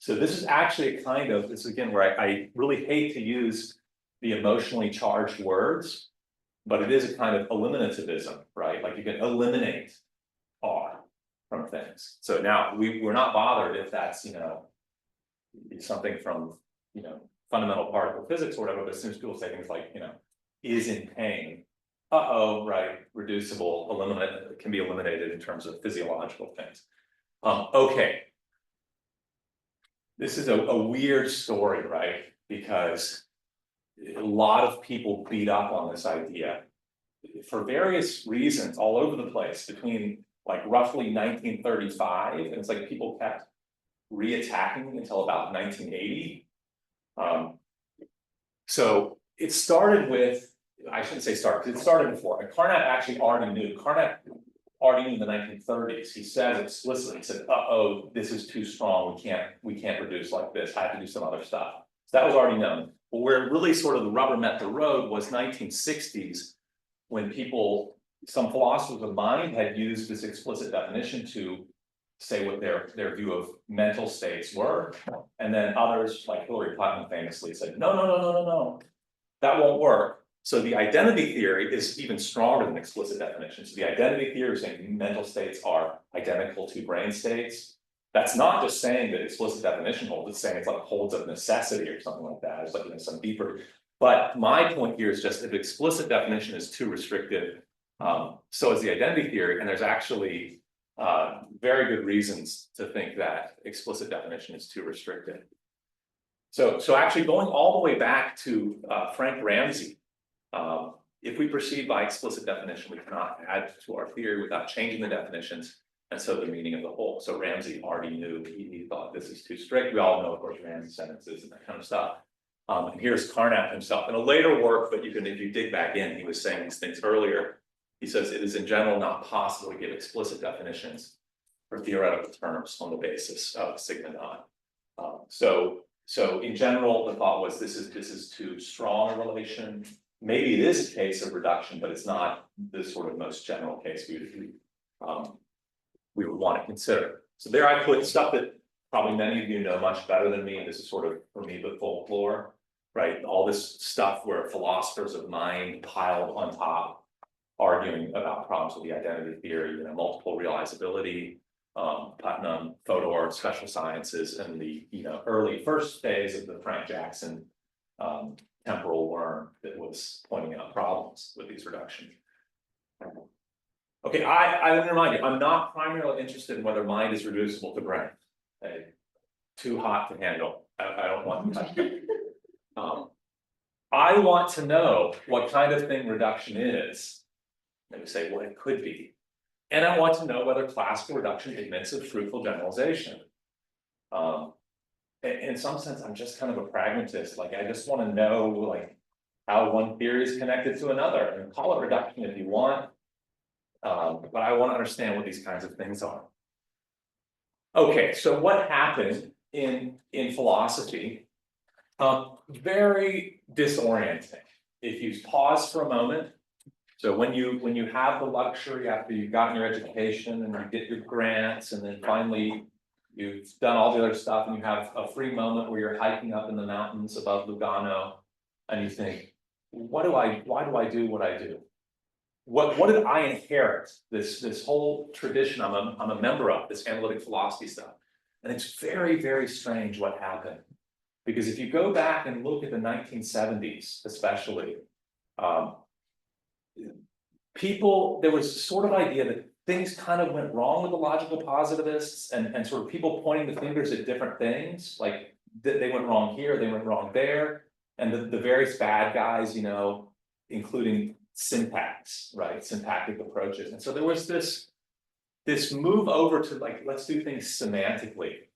Speaker 1: So this is actually a kind of, this is again where I really hate to use the emotionally charged words, but it is a kind of eliminativism, right? Like you can eliminate R from things. So now we're not bothered if that's, you know, something from, you know, fundamental particle physics or whatever, but as soon as people say things like, you know, is in pain, right, reducible, can be eliminated in terms of physiological things. Okay. This is a weird story, right? Because a lot of people beat up on this idea for various reasons all over the place between like roughly 1935, and it's like people kept reattacking until about 1980. So it started with, I shouldn't say started, because it started before. And Carnap actually already knew. Carnap already knew in the 1930s. He said explicitly, he said, this is too strong. We can't reduce like this. I have to do some other stuff. So that was already known. But where really sort of the rubber met the road was 1960s, when some philosophers of mind had used this explicit definition to say what their view of mental states were. And then others, like Hilary Putnam famously said, no, that won't work. So the identity theory is even stronger than explicit definition. So the identity theory is saying mental states are identical to brain states. That's not just saying that explicit definition holds, it's saying it's like holds of necessity or something like that. It's like, you know, some deeper. But my point here is just if explicit definition is too restrictive, so is the identity theory, and there's actually very good reasons to think that explicit definition is too restrictive. So actually going all the way back to Frank Ramsey, if we proceed by explicit definition, we cannot add to our theory without changing the definitions, and so the meaning of the whole. So Ramsey already knew, he thought this is too strict. We all know, of course, Ramsey sentences and that kind of stuff. And here's Carnap himself in a later work, but if you dig back in, he was saying these things earlier. He says it is in general not possible to give explicit definitions for theoretical terms on the basis of sigma naught. So in general, the thought was this is too strong a relation. Maybe it is a case of reduction, but it's not the sort of most general case we would want to consider. So there I put stuff that probably many of you know much better than me. This is sort of, for me, the folklore, right? All this stuff where philosophers of mind piled on top, arguing about problems with the identity theory, you know, multiple realizability, Putnam, Fodor, special sciences, and the, you know, early first phase of the Frank Jackson temporal worm that was pointing out problems with these reductions. Okay, I want to remind you, I'm not primarily interested in whether mind is reducible to brain. Okay? Too hot to handle. I don't want to touch it. I want to know what kind of thing reduction is. Maybe say what it could be. And I want to know whether classical reduction admits of fruitful generalization. In some sense, I'm just kind of a pragmatist. Like, I just want to know, like, how one theory is connected to another. And call it reduction if you want. But I want to understand what these kinds of things are. Okay, so what happened in philosophy? Very disorienting. If you pause for a moment. So when you have the luxury after you've gotten your education and you get your grants, and then finally you've done all the other stuff, and you have a free moment where you're hiking up in the mountains above Lugano, and you think, why do I do what I do? What did I inherit? This whole tradition I'm a member of, this analytic philosophy stuff. And it's very, very strange what happened. Because if you go back and look at the 1970s, especially, there was sort of idea that things kind of went wrong with the logical positivists, and sort of people pointing the fingers at different things, like they went wrong here, they went wrong there, and the various bad guys, you know, including syntax, right, syntactic approaches. And so there was this move over to, like, let's do things semantically.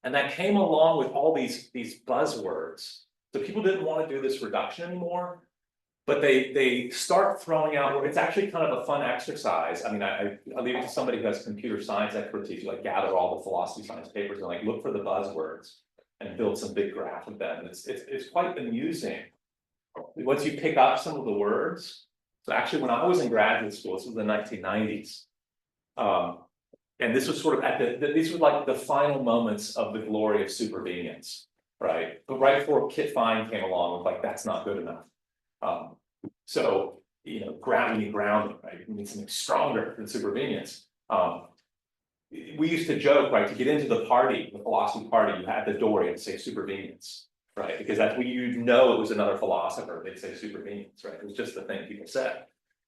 Speaker 1: And that came along with all these buzzwords. So people didn't want to do this reduction anymore, but they start throwing out, it's actually kind of a fun exercise. I mean, I'll leave it to somebody who has computer science expertise to, like, gather all the philosophy science papers and, like, look for the buzzwords and build some big graph of them. It's quite amusing once you pick up some of the words. So actually, when I was in graduate school, this was the 1990s. And this was sort of these were like the final moments of the glory of supervenience, right? But right before Kit Fine came along with, like, that's not good enough. So, you know, we need grounding, right? We need something stronger than supervenience. We used to joke, right? To get into the party, the philosophy party, you had the door, you had to say supervenience, right? Because that's when you know it was another philosopher, they'd say supervenience, right? It was just the thing people said.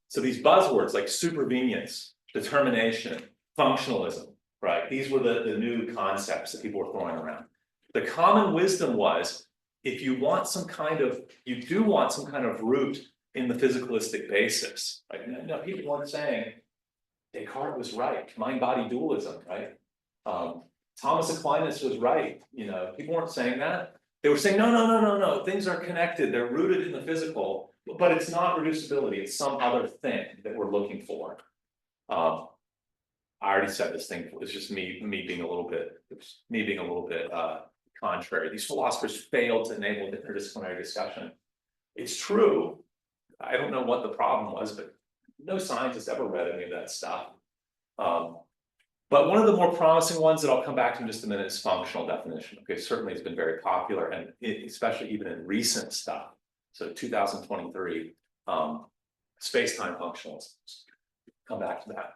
Speaker 1: So these buzzwords like supervenience, determination, functionalism, right? These were the new concepts that people were throwing around. The common wisdom was, if you want you do want some kind of root in the physicalistic basis, right? Now people weren't saying Descartes was right, mind-body dualism, right? Thomas Aquinas was right, you know, people weren't saying that. They were saying, no, things are connected, they're rooted in the physical, but it's not reducibility, it's some other thing that we're looking for. I already said this thing, it's just me being a little bit contrary. These philosophers failed to enable interdisciplinary discussion. It's true. I don't know what the problem was, but no scientist ever read any of that stuff. But one of the more promising ones that I'll come back to in just a minute is functional definition. Okay, certainly it's been very popular, and especially even in recent stuff. So 2023, space-time functionalism. Come back to that.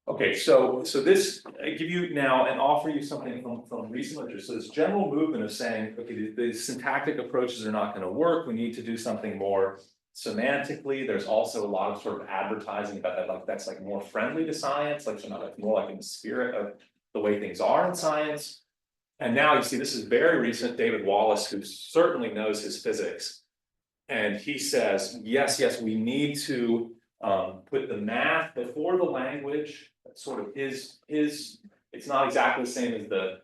Speaker 1: Okay, so this, I give you now and offer you something from recent literature. So this general movement of saying, okay, the syntactic approaches are not going to work. We need to do something more semantically. There's also a lot of sort of advertising about that, like that's like more friendly to science, like, so not like more like in the spirit of the way things are in science. And now you see, this is very recent. David Wallace, who certainly knows his physics, and he says, yes, we need to put the math before the language. That's sort of his. It's not exactly the same as the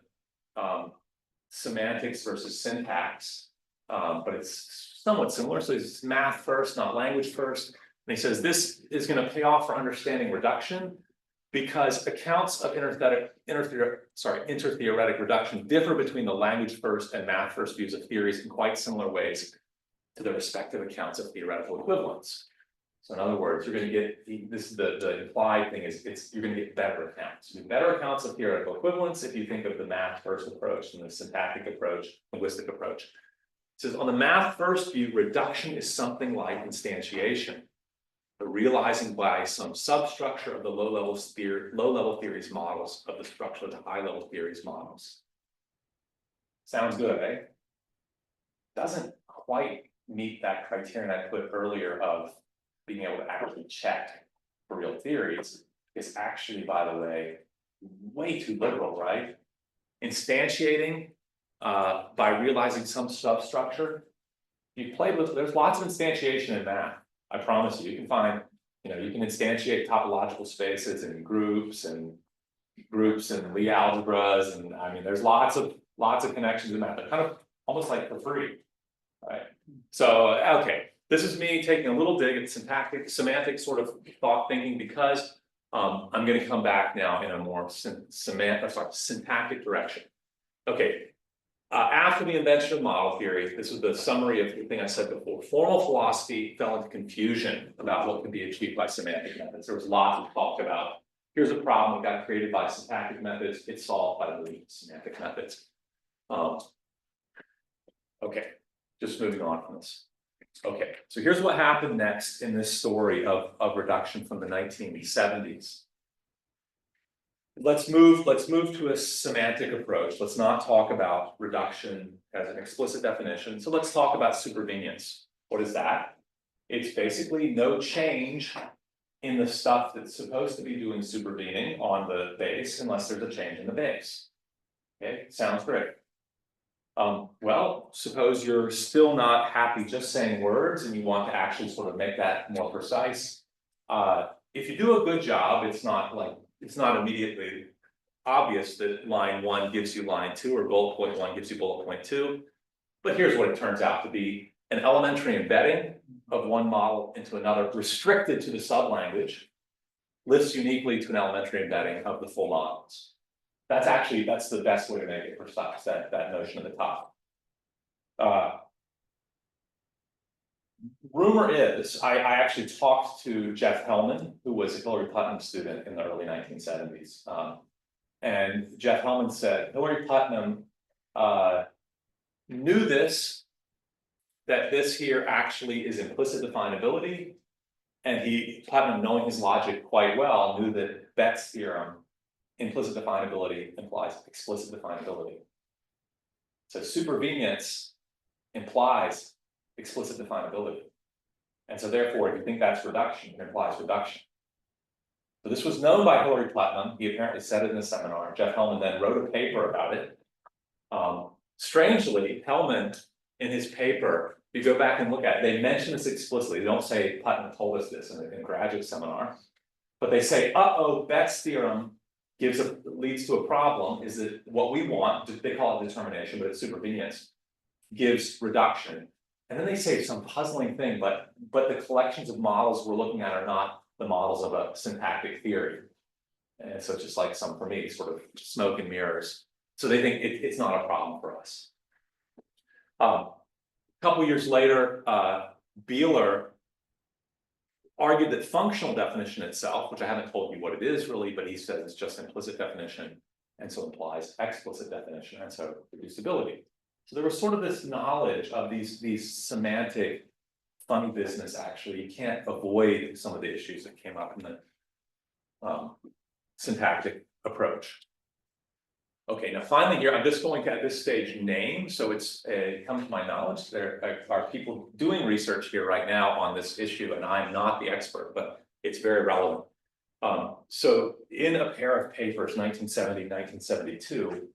Speaker 1: semantics versus syntax, but it's somewhat similar. So it's math first, not language first. And he says this is going to pay off for understanding reduction, because accounts of intertheoretic reduction differ between the language first and math first views of theories in quite similar ways to the respective accounts of theoretical equivalence. So in other words, you're going to get, this is the implied thing is, you're going to get better accounts. Better accounts of theoretical equivalence if you think of the math first approach and the syntactic approach, linguistic approach. It says on the math first view, reduction is something like instantiation, the realizing by some substructure of the low-level theories models of the structure of the high-level theories models. Sounds good, eh? doesn't quite meet that criterion I put earlier of being able to actually check for real theories. Is actually, by the way too liberal, right? Instantiating by realizing some substructure. You play with, there's lots of instantiation in math. I promise you, you can find, you can instantiate topological spaces and groups and Lie algebras, and I mean, there's lots of connections in math. They're kind of almost like for free, right? So, okay, this is me taking a little dig at semantic sort of thought thinking, because I'm going to come back now in a more syntactic direction. Okay, after the invention of model theory, this was the summary of the thing I said before. Formal philosophy fell into confusion about what could be achieved by semantic methods. There was lots of talk about, here's a problem that got created by syntactic methods, it's solved by the semantic methods. Okay, just moving on from this. Okay, so here's what happened next in this story of reduction from the 1970s. Let's move to a semantic approach. Let's not talk about reduction as an explicit definition. So let's talk about supervenience. What is that? It's basically no change in the stuff that's supposed to be doing supervening on the base unless there's a change in the base. Okay, sounds great. Well, suppose you're still not happy just saying words and you want to actually sort of make that more precise. If you do a good job, it's not immediately obvious that line 1 gives you line 2 or bullet point 1 gives you bullet point 2. But here's what it turns out to be: an elementary embedding of one model into another, restricted to the sublanguage, lists uniquely to an elementary embedding of the full models. That's the best way to make it precise, that notion at the top. Rumor is, I actually talked to Jeff Hellman, who was a Hillary Putnam student in the early 1970s. And Jeff Hellman said Hillary Putnam knew this, that this here actually is implicit definability. And Putnam, knowing his logic quite well, knew that Beck's theorem, implicit definability implies explicit definability. So supervenience implies explicit definability. And so therefore, if you think that's reduction, it implies reduction. So this was known by Hillary Putnam. He apparently said it in a seminar. Jeff Hellman then wrote a paper about it. Strangely, Hellman, in his paper, if you go back and look at it, they mention this explicitly. They don't say Putnam told us this in a graduate seminar, but they say, Beck's theorem leads to a problem, is that what we want, they call it determination, but it's supervenience, gives reduction. And then they say some puzzling thing, but the collections of models we're looking at are not the models of a syntactic theory. And so it's just like for me, sort of smoke and mirrors. So they think it's not a problem for us. A couple years later, Beeler argued that functional definition itself, which I haven't told you what it is really, but he says it's just implicit definition, and so implies explicit definition, and so reducibility. So there was sort of this knowledge of these semantic funny business. Actually, you can't avoid some of the issues that came up in the syntactic approach. Now finally here, I'm just going to, at this stage, name, so it comes to my knowledge. There are people doing research here right now on this issue, and I'm not the expert, but it's very relevant. So in a pair of papers, 1970, 1972,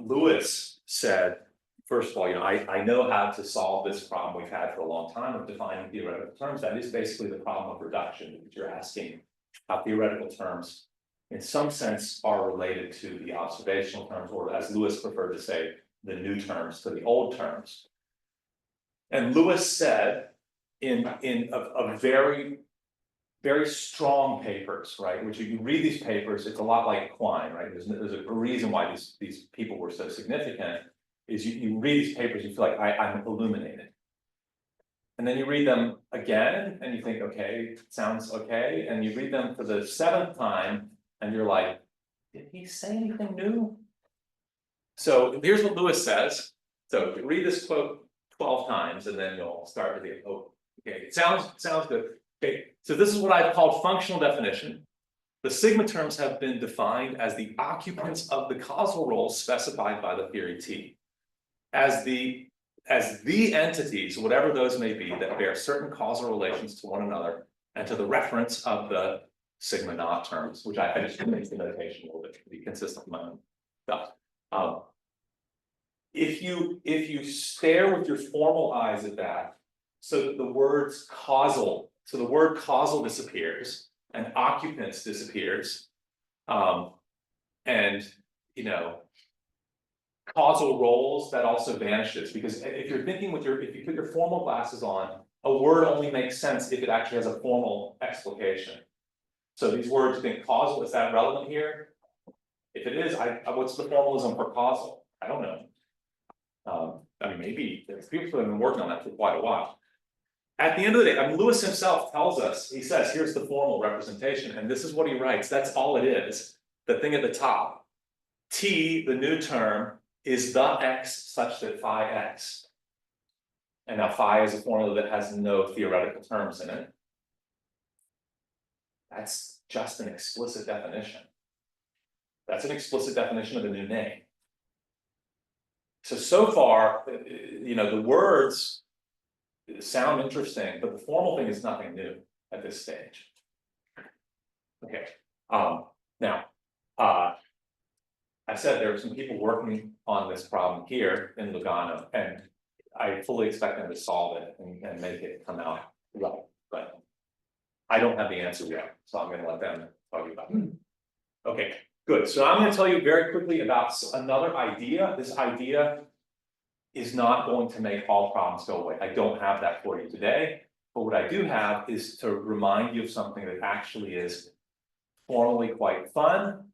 Speaker 1: Lewis said, first of all, I know how to solve this problem we've had for a long time of defining theoretical terms. That is basically the problem of reduction, which you're asking how theoretical terms, in some sense, are related to the observational terms, or as Lewis preferred to say, the new terms to the old terms. And Lewis said in a very, very strong papers, right? Which if you read these papers, it's a lot like Quine, right? There's a reason why these people were so significant, is you read these papers, you feel like I'm illuminated. And then you read them again, and you think, okay, sounds okay. And you read them for the 7th time, and you're like, did he say anything new? So here's what Lewis says. So read this quote 12 times, and then you'll start to get, okay, sounds good. Okay, so this is what I've called functional definition. The sigma terms have been defined as the occupants of the causal roles specified by the theory T. As the as the entities, whatever those may be, that bear certain causal relations to one another and to the reference of the sigma naught terms, which I just make the notation a little bit to be consistent with my own stuff. If you stare with your formal eyes at that, so that the words causal, so the word causal disappears and occupants disappears, and you know, causal roles, that also vanishes, because if you're thinking with if you put your formal glasses on, a word only makes sense if it actually has a formal explication. So these words, you think causal, is that relevant here? If it is, what's the formalism for causal? I don't know. I mean, maybe there's people who have been working on that for quite a while. At the end of the day, I mean, Lewis himself tells us, he says, here's the formal representation, and this is what he writes. That's all it is. The thing at the top, T, the new term, is the X such that phi X. And now phi is a formula that has no theoretical terms in it. That's just an explicit definition. That's an explicit definition of the new name. So far, you know, the words sound interesting, but the formal thing is nothing new at this stage. Okay. Now, I said there were some people working on this problem here in Lugano, and I fully expect them to solve it and make it come out right. But I don't have the answer yet, so I'm going to let them talk about it. Okay, good. So I'm going to tell you very quickly about another idea. This idea is not going to make all problems go away. I don't have that for you today, but what I do have is to remind you of something that actually is formally quite fun,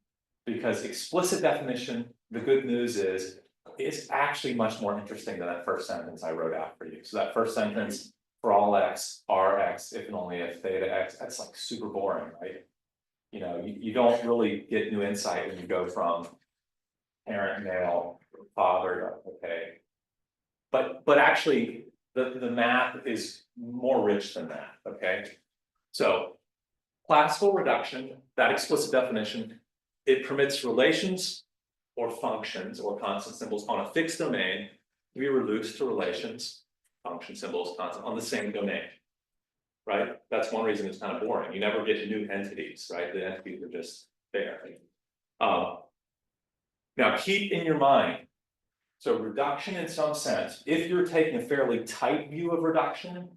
Speaker 1: because explicit definition, the good news is, it's actually much more interesting than that first sentence I wrote out for you. So that first sentence, for all x, Rx, if and only if theta x, that's like super boring, right? You know, you don't really get new insight when you go from parent, male, father, okay. But actually, the math is more rich than that, okay? So classical reduction, that explicit definition, it permits relations or functions or constant symbols on a fixed domain to be reduced to relations, function symbols, constant, on the same domain, right? That's one reason it's kind of boring. You never get new entities, right? The entities are just there. Now keep in your mind, so reduction in some sense, if you're taking a fairly tight view of reduction,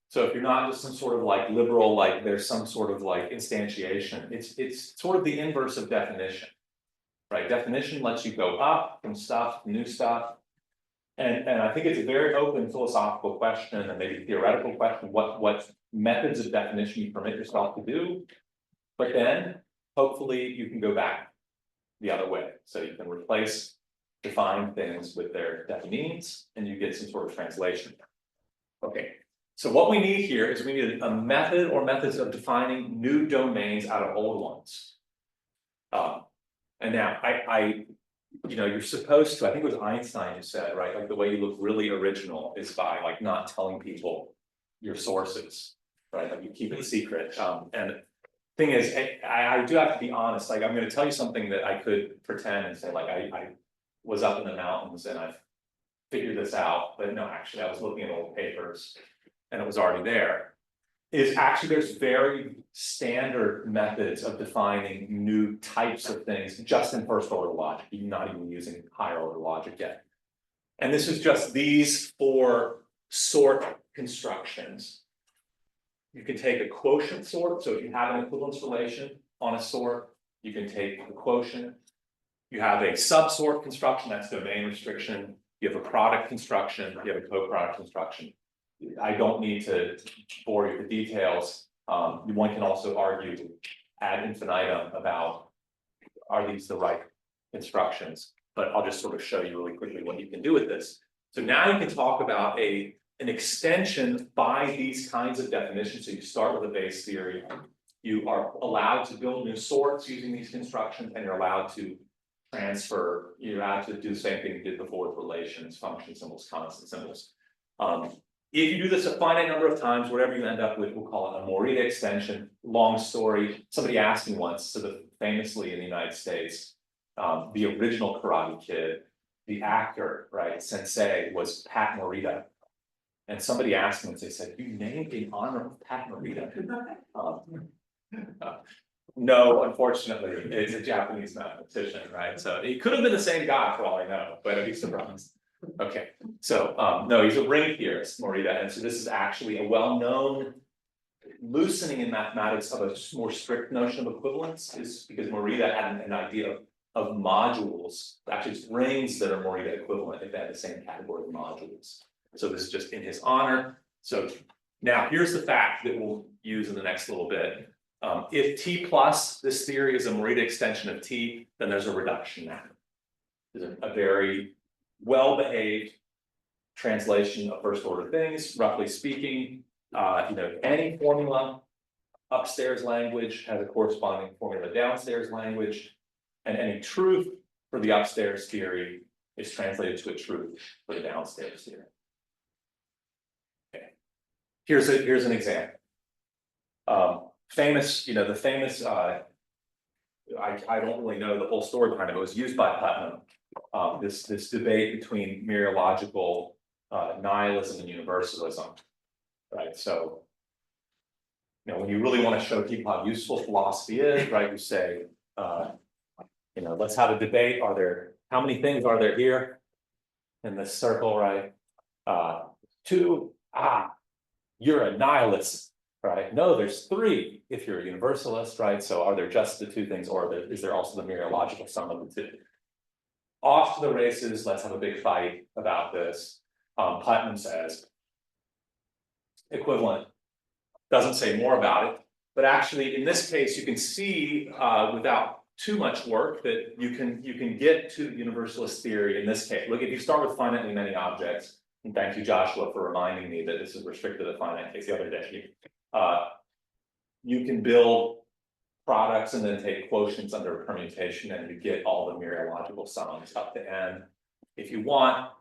Speaker 1: so if you're not just some sort of like liberal, like there's some sort of like instantiation, it's sort of the inverse of definition, right? Definition lets you go up from stuff, new stuff. And I think it's a very open philosophical question and maybe theoretical question, what methods of definition you permit yourself to do. But then hopefully you can go back the other way. So you can replace defined things with their definees and you get some sort of translation. Okay. So what we need here is we need a method or methods of defining new domains out of old ones. And now you know, you're supposed to, I think it was Einstein who said, right, like the way you look really original is by like not telling people your sources, right? Like you keep it secret. And the thing is, I do have to be honest, like I'm going to tell you something that I could pretend and say like I was up in the mountains and I figured this out, but no, actually I was looking at old papers and it was already there. Is actually there's very standard methods of defining new types of things just in first order logic. You're not even using higher order logic yet. And this is just these 4 sort constructions. You can take a quotient sort. So if you have an equivalence relation on a sort, you can take the quotient. You have a subsort construction, that's domain restriction. You have a product construction, you have a co-product construction. I don't need to bore you with the details. One can also argue ad infinitum about are these the right constructions, but I'll just sort of show you really quickly what you can do with this. So now you can talk about an extension by these kinds of definitions. So you start with a base theory. You are allowed to build new sorts using these constructions, and you're allowed to transfer, you're allowed to do the same thing you did before with relations, function symbols, constant symbols. If you do this a finite number of times, whatever you end up with, we'll call it a Morita extension. Long story. Somebody asked me once, famously in the United States, the original Karate Kid, the actor, right, sensei, was Pat Morita. And somebody asked him, they said, "You named in honor of Pat Morita?" No, unfortunately, it's a Japanese mathematician, right? So it could have been the same guy for all I know, but I'd be surprised. Okay, so no, he's a ring theorist, Morita, and so this is actually a well-known loosening in mathematics of a more strict notion of equivalence, is because Morita had an idea of modules, actually it's rings that are Morita equivalent if they have the same category of modules. So this is just in his honor. So now here's the fact that we'll use in the next little bit. If T plus, this theory is a Morita extension of T, then there's a reduction now. There's a very well-behaved translation of first order things, roughly speaking. Any formula upstairs language has a corresponding formula downstairs language, and any truth for the upstairs theory is translated to a truth for the downstairs theory. Okay. Here's an example. The famous I don't really know the whole story behind it. It was used by Putnam. This debate between mereological nihilism and universalism, right? So, when you really want to show people how useful philosophy is, right? You say, let's have a debate. How many things are there here in this circle, right? Two. You're a nihilist, right? No, there's three if you're a universalist, right? So are there just the two things, or is there also the mereological sum of the two? Off to the races, let's have a big fight about this. Putnam says, equivalent, doesn't say more about it, but actually in this case, you can see without too much work that you can get to the universalist theory in this case. Look, if you start with finitely many objects, and thank you, Joshua, for reminding me that this is restricted to the finite case the other day. You can build products and then take quotients under a permutation, and you get all the mereological sums up to n if you want.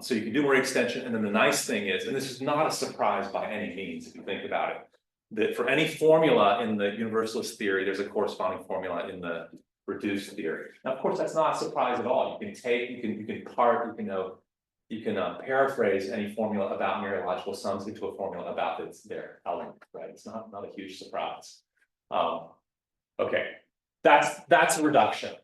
Speaker 1: So you can do more extension, and then the nice thing is, and this is not a surprise by any means if you think about it, that for any formula in the universalist theory, there's a corresponding formula in the reduced theory. Now, of course, that's not a surprise at all. You can paraphrase any formula about mereological sums into a formula about their element, right? It's not a huge surprise. Okay, that's a reduction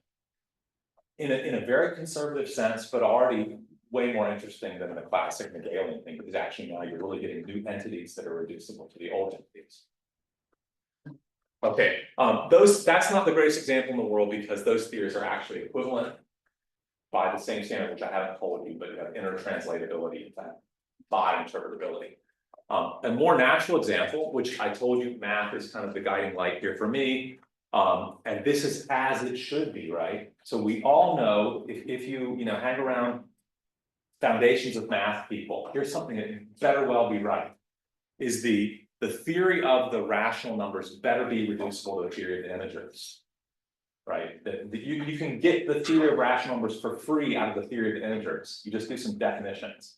Speaker 1: in a very conservative sense, but already way more interesting than the classic Hegelian thing, because actually now you're really getting new entities that are reducible to the old entities. Okay, that's not the greatest example in the world, because those theories are actually equivalent by the same standard, which I haven't told you, but you have intertranslatability, in fact, by interpretability. A more natural example, which I told you, math is kind of the guiding light here for me, and this is as it should be, right? So we all know if you hang around foundations of math people, here's something that better well be right, is the theory of the rational numbers better be reducible to the theory of the integers, right? You can get the theory of rational numbers for free out of the theory of the integers. You just do some definitions.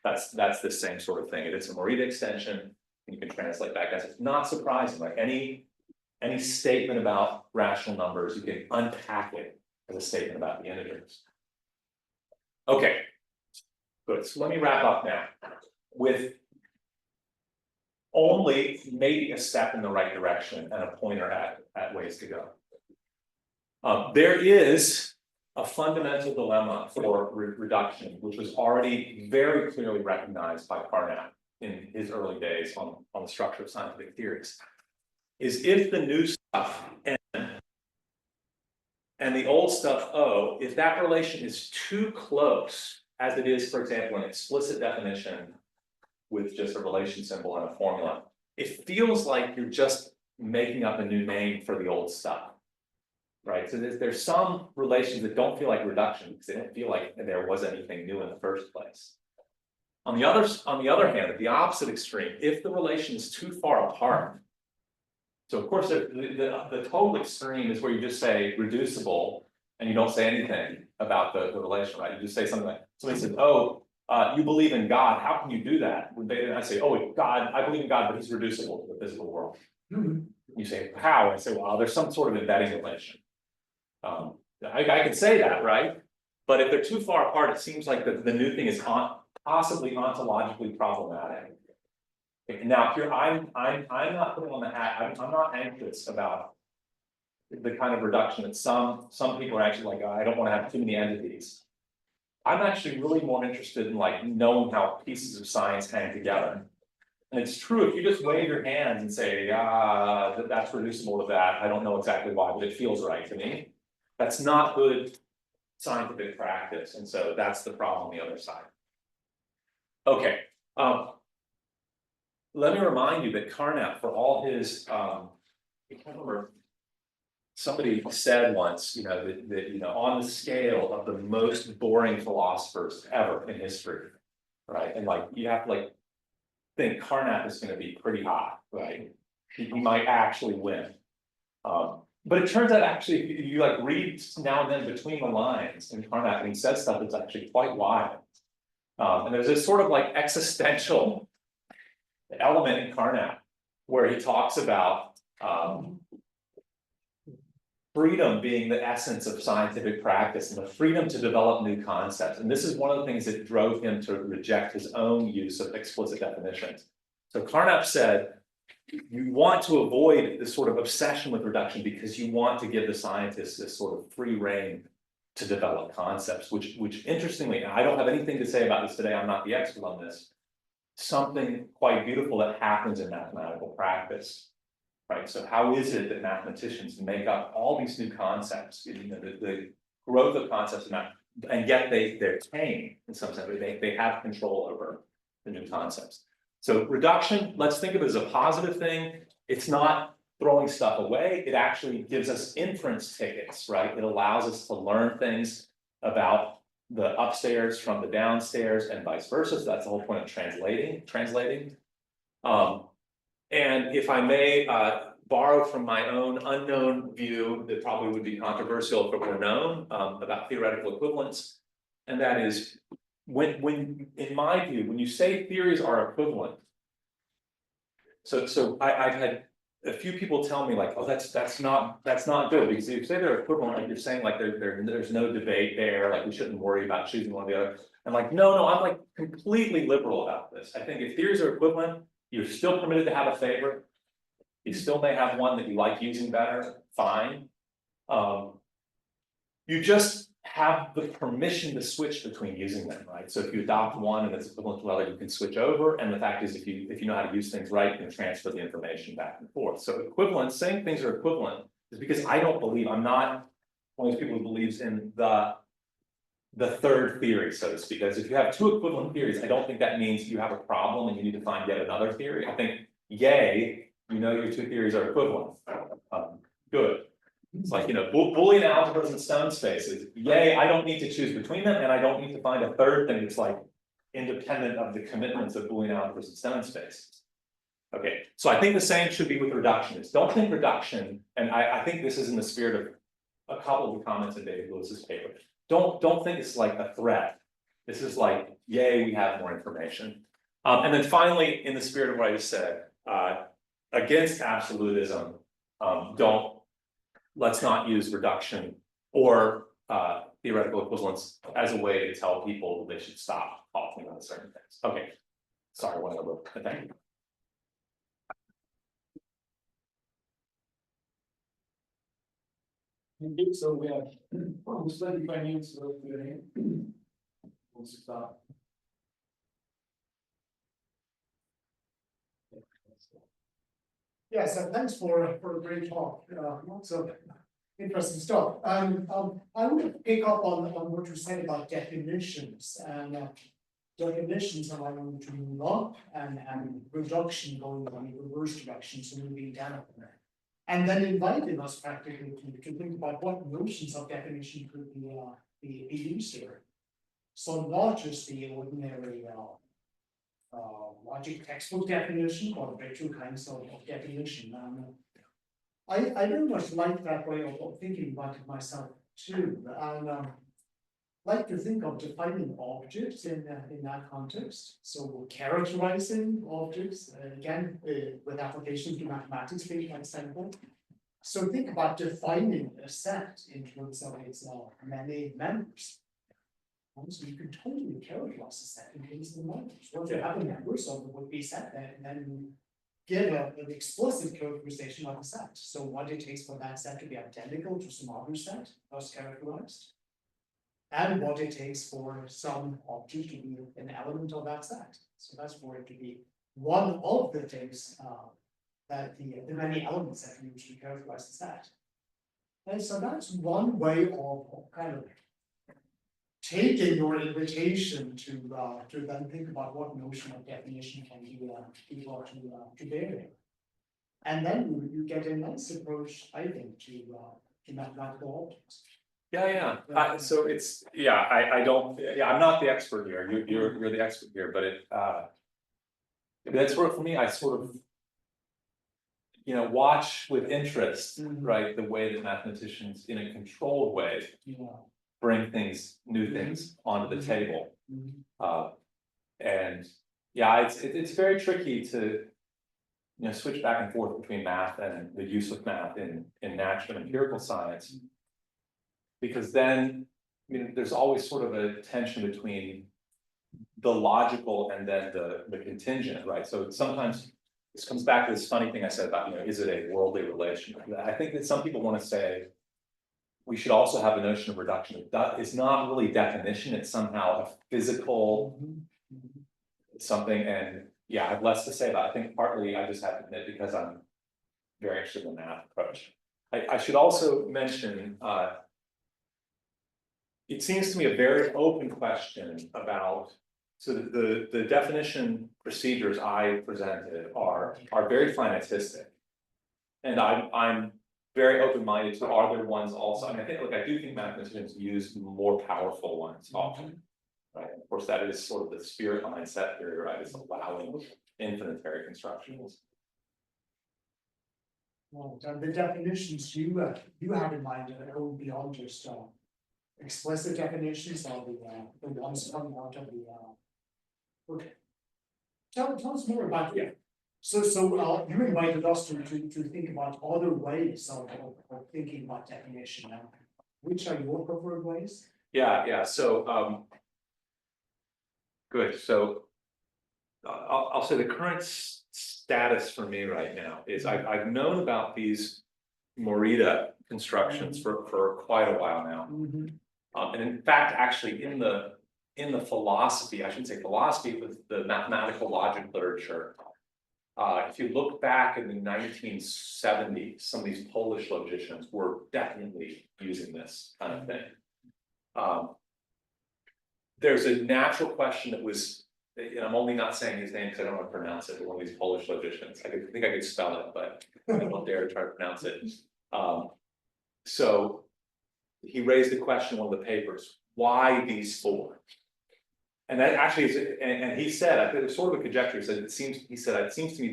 Speaker 1: That's the same sort of thing. It's a Morita extension, and you can translate back as it's not surprising. Like any statement about rational numbers, you can unpack it as a statement about the integers. Okay, good. So let me wrap up now with only maybe a step in the right direction and a pointer at ways to go. There is a fundamental dilemma for reduction, which was already very clearly recognized by Carnap in his early days on the structure of scientific theories, is if the new stuff N and the old stuff O, if that relation is too close, as it is, for example, an explicit definition with just a relation symbol and a formula, it feels like you're just making up a new name for the old stuff. Right, so there's some relations that don't feel like reduction because they don't feel like there was anything new in the first place. On the other hand, at the opposite extreme, if the relation is too far apart, so of course the total extreme is where you just say reducible and you don't say anything about the relation, right? You just say something like, somebody says, "Oh, you believe in God. How can you do that?" And I say, "Oh, God, I believe in God, but he's reducible to the physical world." You say, "How?" I say, "Well, there's some sort of embedding relation." I can say that, right? But if they're too far apart, it seems like the new thing is possibly ontologically problematic. Now, here I'm not putting on the hat. I'm not anxious about the kind of reduction that some people are actually like, oh, I don't want to have too many entities. I'm actually really more interested in like knowing how pieces of science hang together. And it's true, if you just wave your hands and say, that's reducible to that, I don't know exactly why, but it feels right to me. That's not good scientific practice. And so that's the problem on the other side. Okay. Let me remind you that Carnap, for all his, I can't remember, somebody said once, that on the scale of the most boring philosophers ever in history, right? And like, you have to like, think Carnap is going to be pretty hot, right? He might actually win. But it turns out actually, if you like read now and then between the lines in Carnap, and he says stuff that's actually quite wild. And there's this sort of like existential element in Carnap where he talks about freedom being the essence of scientific practice and the freedom to develop new concepts. And this is one of the things that drove him to reject his own use of explicit definitions. So Carnap said, you want to avoid this sort of obsession with reduction because you want to give the scientists this sort of free rein to develop concepts, which interestingly, and I don't have anything to say about this today, I'm not the expert on this, something quite beautiful that happens in mathematical practice. Right, so how is it that mathematicians make up all these new concepts, the growth of concepts in math, and yet they're tame in some sense, they have control over the new concepts. So reduction, let's think of it as a positive thing. It's not throwing stuff away, it actually gives us inference tickets, right? It allows us to learn things about the upstairs from the downstairs and vice versa. So that's the whole point of translating. And if I may borrow from my own unknown view that probably would be controversial if it were known about theoretical equivalence, and that is when in my view, when you say theories are equivalent, so I've had a few people tell me like, oh, that's not good, because if you say they're equivalent, like you're saying like there's no debate there, like we shouldn't worry about choosing one or the other. And like, no, I'm like completely liberal about this. I think if theories are equivalent, you're still permitted to have a favorite. You still may have one that you like using better, fine. You just have the permission to switch between using them, right? So if you adopt one and it's equivalent to the other, you can switch over. And the fact is, if you know how to use things right, you can transfer the information back and forth. So equivalent, saying things are equivalent is because I don't believe, I'm not one of those people who believes in the third theory, so to speak. Because if you have two equivalent theories, I don't think that means you have a problem and you need to find yet another theory. I think, yay, your two theories are equivalent. Good. It's like, Boolean algebras and stone spaces. Yay, I don't need to choose between them, and I don't need to find a third thing that's like independent of the commitments of Boolean algebras and stone spaces. Okay, so I think the same should be with reductionists. Don't think reduction, and I think this is in the spirit of a couple of the comments in David Lewis's paper. Don't think it's like a threat. This is like, yay, we have more information. And then finally, in the spirit of what I just said, against absolutism, let's not use reduction or theoretical equivalence as a way to tell people they should stop talking about certain things. Okay, sorry, one other, but thank you.
Speaker 2: Indeed, so we have almost 25 minutes of Q&A. We'll start.
Speaker 3: Yes, and thanks for a great talk. Lots of interesting stuff. I want to pick up on what you said about definitions and definitions allowing to move up and reduction going in the reverse direction, so moving down. And then inviting us practically to think about what notions of definition could be used here. So not just the ordinary logic textbook definition, but two kinds of definition. I very much like that way of thinking about it myself too. And like to think of defining objects in that context. So characterizing objects, again, with applications to mathematics being an example. So think about defining a set in terms of its many members. So you can totally characterize the set in terms of the members. Once you have the members of the would-be set, then you give an explicit characterization of the set. So what it takes for that set to be identical to some other set as characterized. And what it takes for some object to be an element of that set. So that's for it to be one of the things that the many elements that you use to characterize the set. And so that's one way of kind of taking your invitation to then think about what notion of definition can you brought to bear. And then you get a nice approach, I think, to mathematical objects.
Speaker 1: So it's, I don't, I'm not the expert here, you're the expert here, but that's where for me, I sort of, watch with interest, right, the way that mathematicians in a controlled way bring new things onto the table. And it's very tricky to, switch back and forth between math and the use of math in natural and empirical science. Because then, there's always sort of a tension between the logical and then the contingent, right? So sometimes this comes back to this funny thing I said about, is it a worldly relation? I think that some people want to say we should also have a notion of reduction. That is not really definition, it's somehow a physical something, and I have less to say about it. I think partly I just have to admit because I'm very interested in the math approach. I should also mention, it seems to me a very open question about, so the definition procedures I presented are very finitistic. And I'm very open-minded to are there ones also. I do think mathematicians use more powerful ones often. Right. Of course, that is sort of the spirit behind set theory, right? It's allowing infinitary constructions.
Speaker 3: Well, the definitions you have in mind go beyond just explicit definitions or the ones coming out of the. Okay. Tell us more about So you invited us to think about other ways of thinking about definition. Now, which are your preferred ways?
Speaker 1: So good. So I'll say the current status for me right now is I've known about these Morita constructions for quite a while now. And in fact, actually in the philosophy, I shouldn't say philosophy, but the mathematical logic literature, if you look back in the 1970s, some of these Polish logicians were definitely using this kind of thing. There's a natural question that was, and I'm only not saying his name because I don't want to pronounce it, but one of these Polish logicians. I think I could spell it, but I don't dare to try to pronounce it. So he raised the question in one of the papers, why these four? And that actually is, and he said, I think it was sort of a conjecture. He said, it seems to me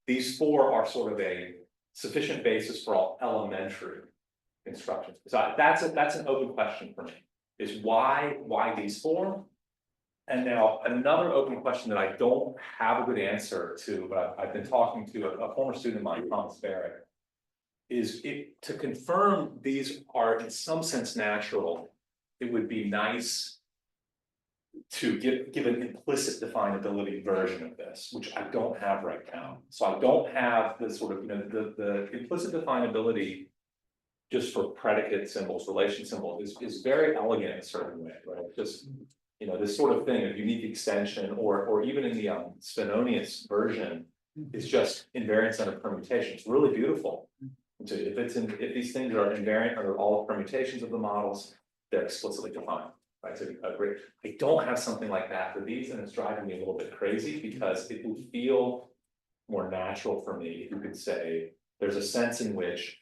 Speaker 1: these four are sort of a sufficient basis for all elementary constructions. So that's an open question for me, is why these four? And now another open question that I don't have a good answer to, but I've been talking to a former student of mine, Thomas Barrett, is to confirm these are in some sense natural, it would be nice to give an implicit definability version of this, which I don't have right now. So I don't have the sort of, the implicit definability just for predicate symbols, relation symbols is very elegant in a certain way, right? Just, this sort of thing of unique extension, or even in the Svenonius version, is just invariance under permutation. It's really beautiful. So if these things are invariant under all permutations of the models, they're explicitly defined. Right, so I don't have something like that for these, and it's driving me a little bit crazy because it would feel more natural for me if you could say there's a sense in which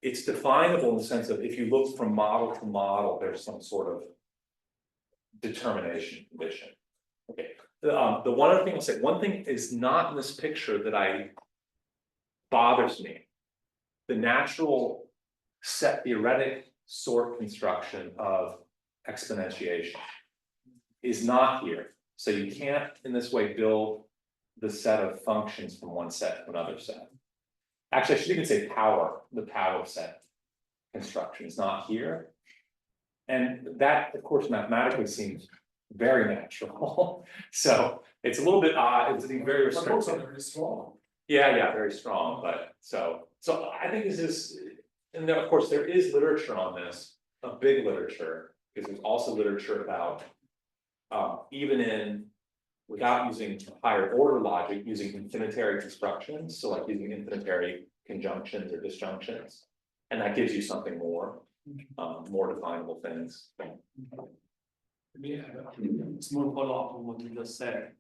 Speaker 1: it's definable in the sense of if you look from model to model, there's some sort of determination condition. Okay. The one other thing I'll say, one thing is not in this picture that bothers me. The natural set theoretic sort construction of exponentiation is not here. So you can't in this way build the set of functions from one set to another set. Actually, I should even say the power set construction is not here. And that, of course, mathematically seems very natural. So it's a little bit odd, it's very
Speaker 2: But
Speaker 1: restrictive.
Speaker 2: also very strong.
Speaker 1: Yeah, very strong, but so I think this is, and then of course, there is literature on this, a big literature, because there's also literature about. Even in, without using higher order logic, using infinitary constructions, so like using infinitary conjunctions or disjunctions. And that gives you something more, more definable things.
Speaker 4: Yeah, small follow-up on what you just said.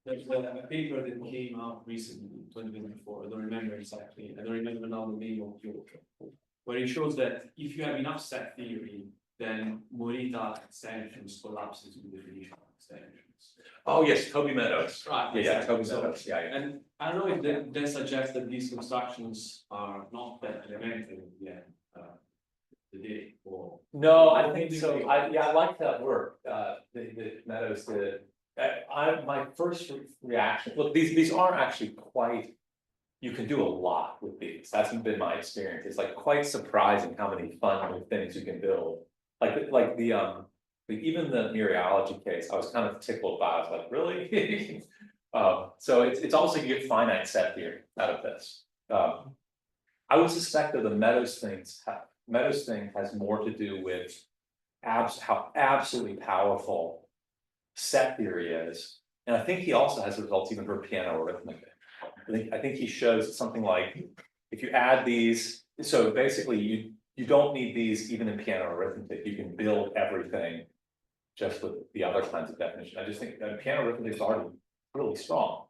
Speaker 4: There's a paper that came out recently, 2024, I don't remember exactly, I don't remember now the name of the author. Where it shows that if you have enough set theory, then Morita extensions collapses with definition of extensions.
Speaker 1: Oh, yes, Toby Meadows.
Speaker 4: Right.
Speaker 1: Yeah,
Speaker 4: exactly.
Speaker 1: Toby
Speaker 4: So-
Speaker 1: Meadows, yeah.
Speaker 4: And I don't know if that suggests that these constructions are not that elementary yet, today, or.
Speaker 1: No, I think so, I like that work, that Meadows did. My first reaction, look, these are actually quite, you can do a lot with these, that's been my experience, it's like quite surprising how many fun new things you can build. Like even the mereology case, I was kind of tickled by, I was like, really? So it's also, you get finite set theory out of this. I would suspect that the Meadows thing has more to do with how absolutely powerful set theory is. And I think he also has results even for piano arithmetic. I think he shows something like, if you add these, so basically you don't need these even in piano arithmetic, you can build everything just with the other kinds of definition. I just think that piano arithmetic is already really strong.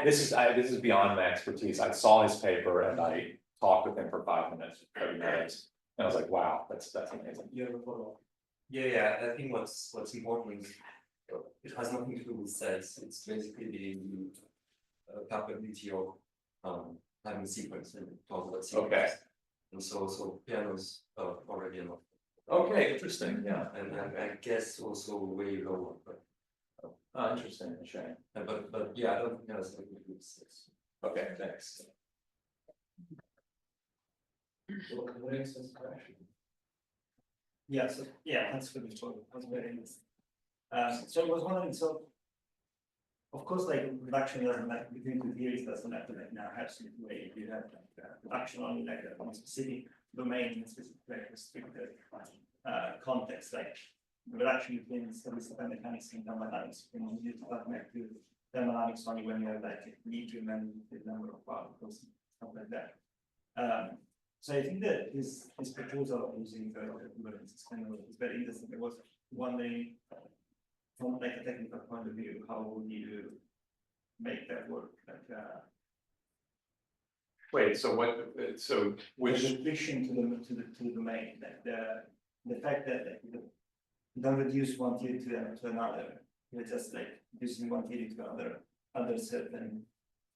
Speaker 1: This is beyond my expertise. I saw his paper and I talked with him for 5 minutes, 30 minutes. And I was like, wow, that's amazing.
Speaker 4: You have a follow-up?
Speaker 5: Yeah, I think what's important, it has nothing to do with sets, it's basically the capability of having sequence and talk about sequence.
Speaker 1: Okay.
Speaker 5: And so pianos already enough.
Speaker 1: Okay, interesting, yeah.
Speaker 5: And I guess also way lower, but
Speaker 1: Interesting, shame.
Speaker 5: but yeah, I don't think it has anything to do with sets.
Speaker 1: Okay, thanks.
Speaker 4: So the next question.
Speaker 6: Yeah, so, yeah, thanks for the talk, that was very interesting. So I was wondering, so. Of course, like reduction doesn't matter between two theories, doesn't matter like in an absolute way, if you have like reduction only like a specific domain, a specific like restricted context, like the reduction between statistical mechanics and thermodynamics, you can use that back to thermodynamics only when you have like equilibrium and the number of particles and stuff like that. So I think that his proposal of using the equivalence is kind of is very interesting. I was wondering from like a technical point of view, how would you make that work? Like
Speaker 1: Wait, so what, so
Speaker 6: with
Speaker 1: which,
Speaker 6: restriction to the domain, like the fact that like, you don't reduce one theory to another, you're just like reducing one theory to another under certain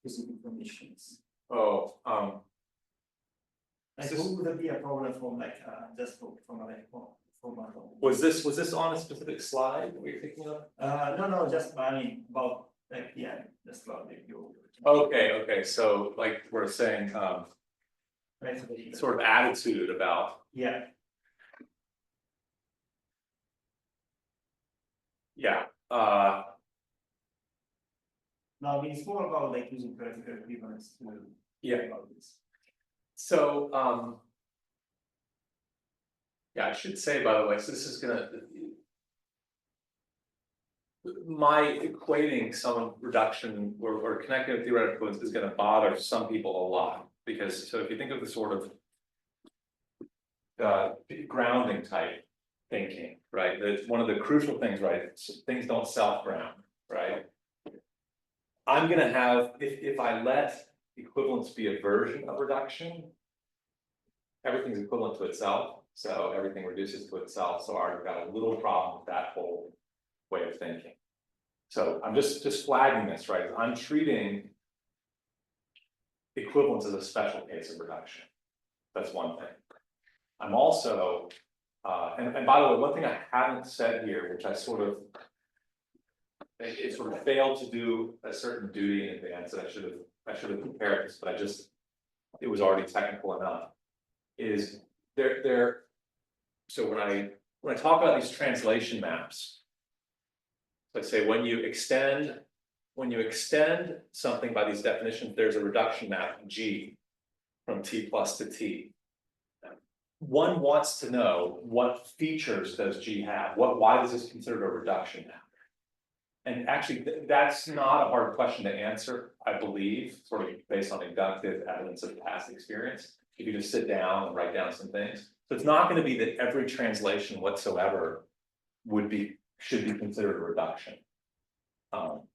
Speaker 6: specific conditions. Like, would there be a problem from like just from like format?
Speaker 1: was this on a specific slide that we're thinking of?
Speaker 6: No, just I mean about like just about the view.
Speaker 1: Okay, so like we're saying,
Speaker 6: Right, so the-
Speaker 1: sort of attitude about,
Speaker 6: yeah,
Speaker 1: yeah,
Speaker 6: no, I mean it's more about like using theoretical equivalence to
Speaker 1: Yeah.
Speaker 6: about this.
Speaker 1: so, yeah, I should say, by the way, so this is gonna. My equating some reduction or connecting with theoretical equivalence is gonna bother some people a lot, because so if you think of the sort of grounding type thinking, right? That's one of the crucial things, right? Things don't self-ground, right? I'm gonna have, if I let equivalence be a version of reduction, everything's equivalent to itself, so everything reduces to itself, so I've got a little problem with that whole way of thinking. So I'm just flagging this, right? I'm treating equivalence as a special case of reduction. That's one thing. I'm also, and by the way, one thing I haven't said here, which I sort of, it sort of failed to do a certain duty in advance, that I should have prepared this, but it was already technical enough, is there so when I talk about these translation maps, let's say when you extend something by these definitions, there's a reduction map G from T plus to T. One wants to know what features does G have? Why is this considered a reduction map? And actually, that's not a hard question to answer, I believe, sort of based on inductive evidence of past experience. If you just sit down and write down some things. So it's not going to be that every translation whatsoever should be considered a reduction.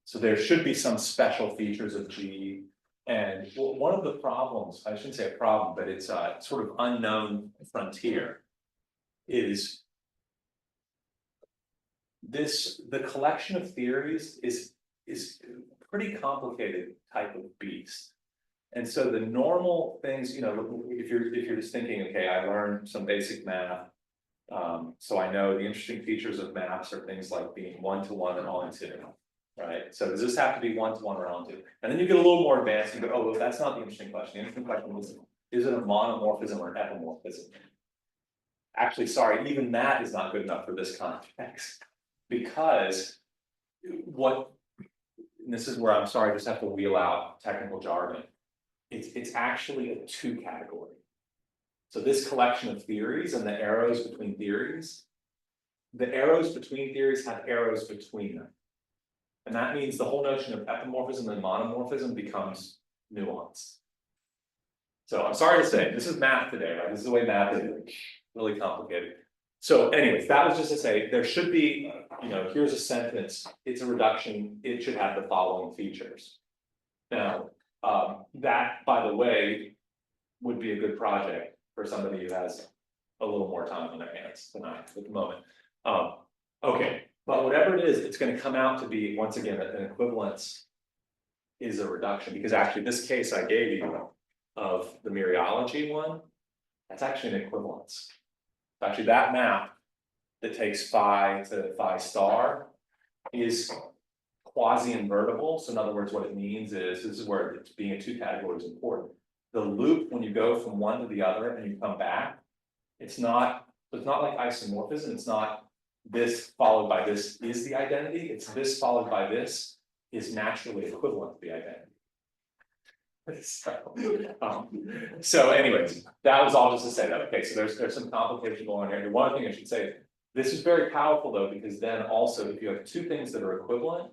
Speaker 1: So there should be some special features of G. And one of the problems, I shouldn't say a problem, but it's a sort of unknown frontier, is the collection of theories is a pretty complicated type of beast. And so the normal things, you know, if you're just thinking, okay, I learned some basic math, so I know the interesting features of maps are things like being one-to-one and onto, right? So does this have to be one-to-one or onto? And then you get a little more advanced and go, oh, well, that's not the interesting question. The interesting question is it a monomorphism or an epimorphism? Actually, sorry, even that is not good enough for this context, because and this is where I'm sorry, I just have to wheel out technical jargon. It's actually a two category. So this collection of theories and the arrows between theories, the arrows between theories have arrows between them. And that means the whole notion of epimorphism and monomorphism becomes nuanced. So I'm sorry to say, this is math today, right? This is the way math is, really complicated. So anyways, that was just to say, there should be, you know, here's a sentence, it's a reduction, it should have the following features. Now, that, by the way, would be a good project for somebody who has a little more time on their hands tonight at the moment. Okay, but whatever it is, it's going to come out to be, once again, an equivalence is a reduction, because actually this case I gave you of the mereology one, that's actually an equivalence. Actually, that map that takes phi to phi star is quasi-invertible. So in other words, what it means is, this is where being a two category is important. The loop, when you go from one to the other and you come back, it's not like isomorphism. It's not this followed by this is the identity. It's this followed by this is naturally equivalent to the identity. So anyways, that was all just to say that. Okay, so there's some complication going on here. And one thing I should say, this is very powerful though, because then also if you have two things that are equivalent,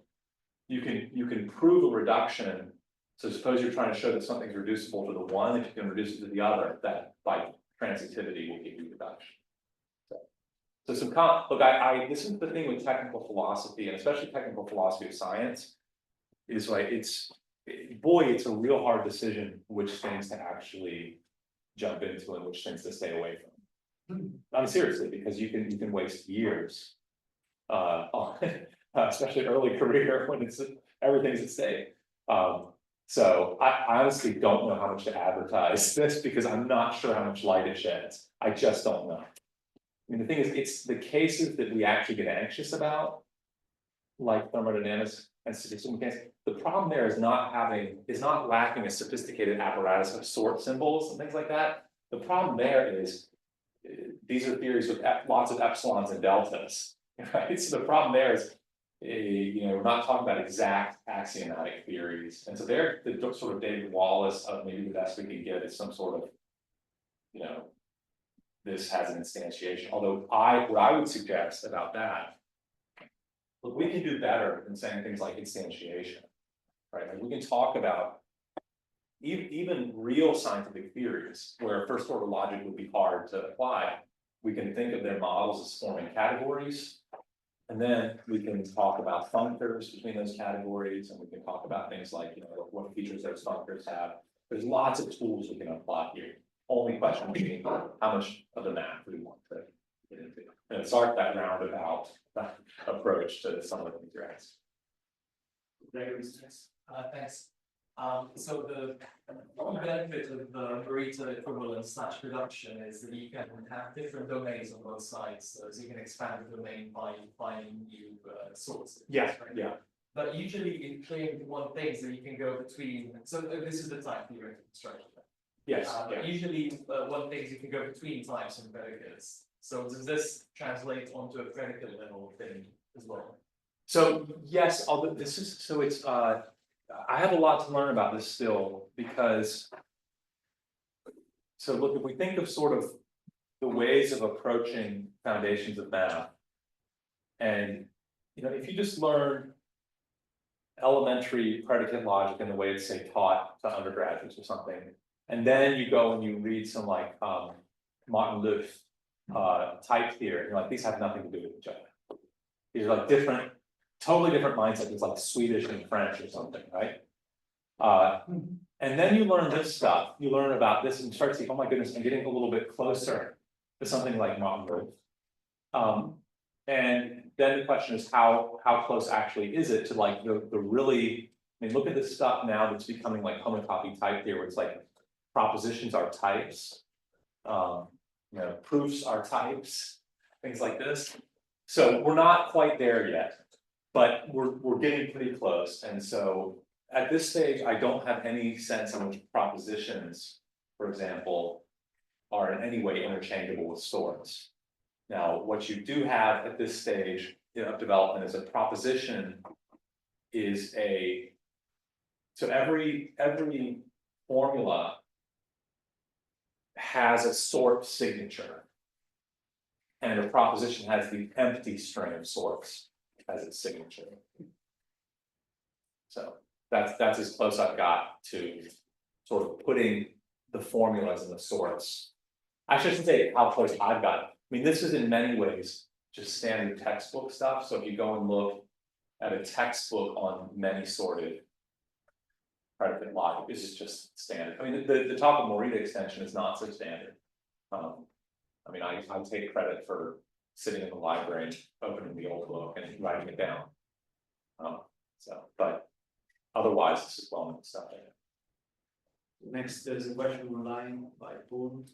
Speaker 1: you can prove a reduction. So suppose you're trying to show that something's reducible to the one, if you can reduce it to the other, that by transitivity will give you reduction. So some look, this is the thing with technical philosophy, and especially technical philosophy of science, is like it's a real hard decision which things to actually jump into and which things to stay away from. I mean, seriously, because you can waste years, on, especially early career when everything's at stake. So I honestly don't know how much to advertise this, because I'm not sure how much light it sheds. I just don't know. I mean, the thing is, it's the cases that we actually get anxious about, like thermodynamics and statistical mechanics. The problem there is not lacking a sophisticated apparatus of sort symbols and things like that. The problem there is these are theories with lots of epsilons and deltas, right? So the problem there is, you know, we're not talking about exact axiomatic theories, and so they're the sort of David Wallace of maybe the best we can get is some sort of, you know, this has an instantiation. Although what I would suggest about that, look, we can do better than saying things like instantiation, right? Like we can talk about even real scientific theories where first order logic would be hard to apply. We can think of their models as forming categories, and then we can talk about functors between those categories, and we can talk about things like, you know, what features those functors have. There's lots of tools we can apply here. Only question being how much of the math we want to get into. And it's sort of that roundabout approach to some of the things you're asking.
Speaker 7: Thanks. So the benefit of the Morita equivalence / reduction is that you can have different domains on both sides, so you can expand the domain by finding new sources.
Speaker 1: Yeah,
Speaker 7: right?
Speaker 1: yeah.
Speaker 7: But usually in claim one thing, so you can go between. So this is the type theoretical construction.
Speaker 1: Yes,
Speaker 7: But usually, one thing is you can go between types and predicates. So does this translate onto a predicate level thing as well?
Speaker 1: So yes, although this is, so it's, I have a lot to learn about this still, because. So look, if we think of sort of the ways of approaching foundations of math. And, you know, if you just learn elementary predicate logic in the way it's, say, taught to undergraduates or something, and then you go and you read some like Martin Luther type theory, you're like, these have nothing to do with each other. These are like different, totally different mindsets. It's like Swedish and French or something, right? And then you learn this stuff, you learn about this and you start to see, oh my goodness, I'm getting a little bit closer to something like Martin Luther. And then the question is how close actually is it to like the really, I mean, look at this stuff now that's becoming like homotopy type theory, where it's like propositions are types, you know, proofs are types, things like this. So we're not quite there yet, but we're getting pretty close. And so at this stage, I don't have any sense in which propositions, for example, are in any way interchangeable with sorts. Now, what you do have at this stage of development is a proposition is a, so every formula has a sort signature. And a proposition has the empty string of sorts as its signature. So that's as close I've got to sort of putting the formulas and the sorts. I shouldn't say how close I've got. I mean, this is in many ways just standard textbook stuff. So if you go and look at a textbook on many sorted predicate logic, this is just standard. I mean, the top of Morita extension is not so standard. I mean, I take credit for sitting in the library and opening the old book and writing it down. But otherwise, this is well-known stuff.
Speaker 4: Next, there's a question online by Paul.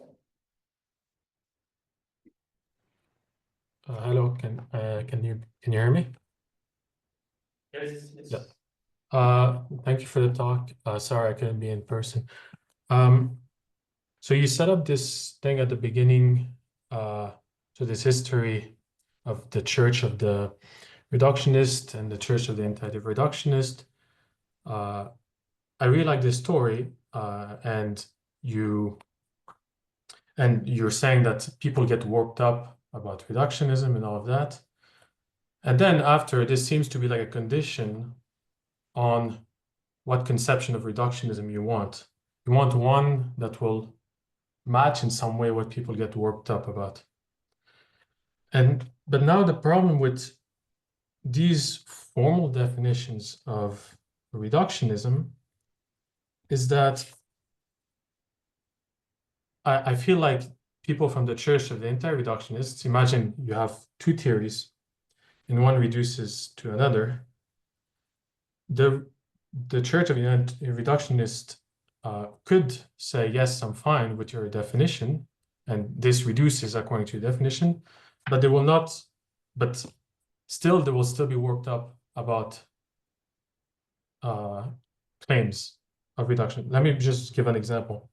Speaker 8: Hello, can you hear me?
Speaker 4: Yes.
Speaker 8: Thank you for the talk. Sorry I couldn't be in person. So you set up this thing at the beginning, so this history of the Church of the Reductionist and the Church of the Anti-Reductionist. I really like this story, and you're saying that people get worked up about reductionism and all of that. And then after, this seems to be like a condition on what conception of reductionism you want. You want one that will match in some way what people get worked up about. But now the problem with these formal definitions of reductionism is that I feel like people from the Church of the Anti-Reductionists, imagine you have two theories and one reduces to another. The Church of the Anti-Reductionist could say, yes, I'm fine with your definition, and this reduces according to your definition, but they will not, but still they will still be worked up about claims of reduction. Let me just give an example.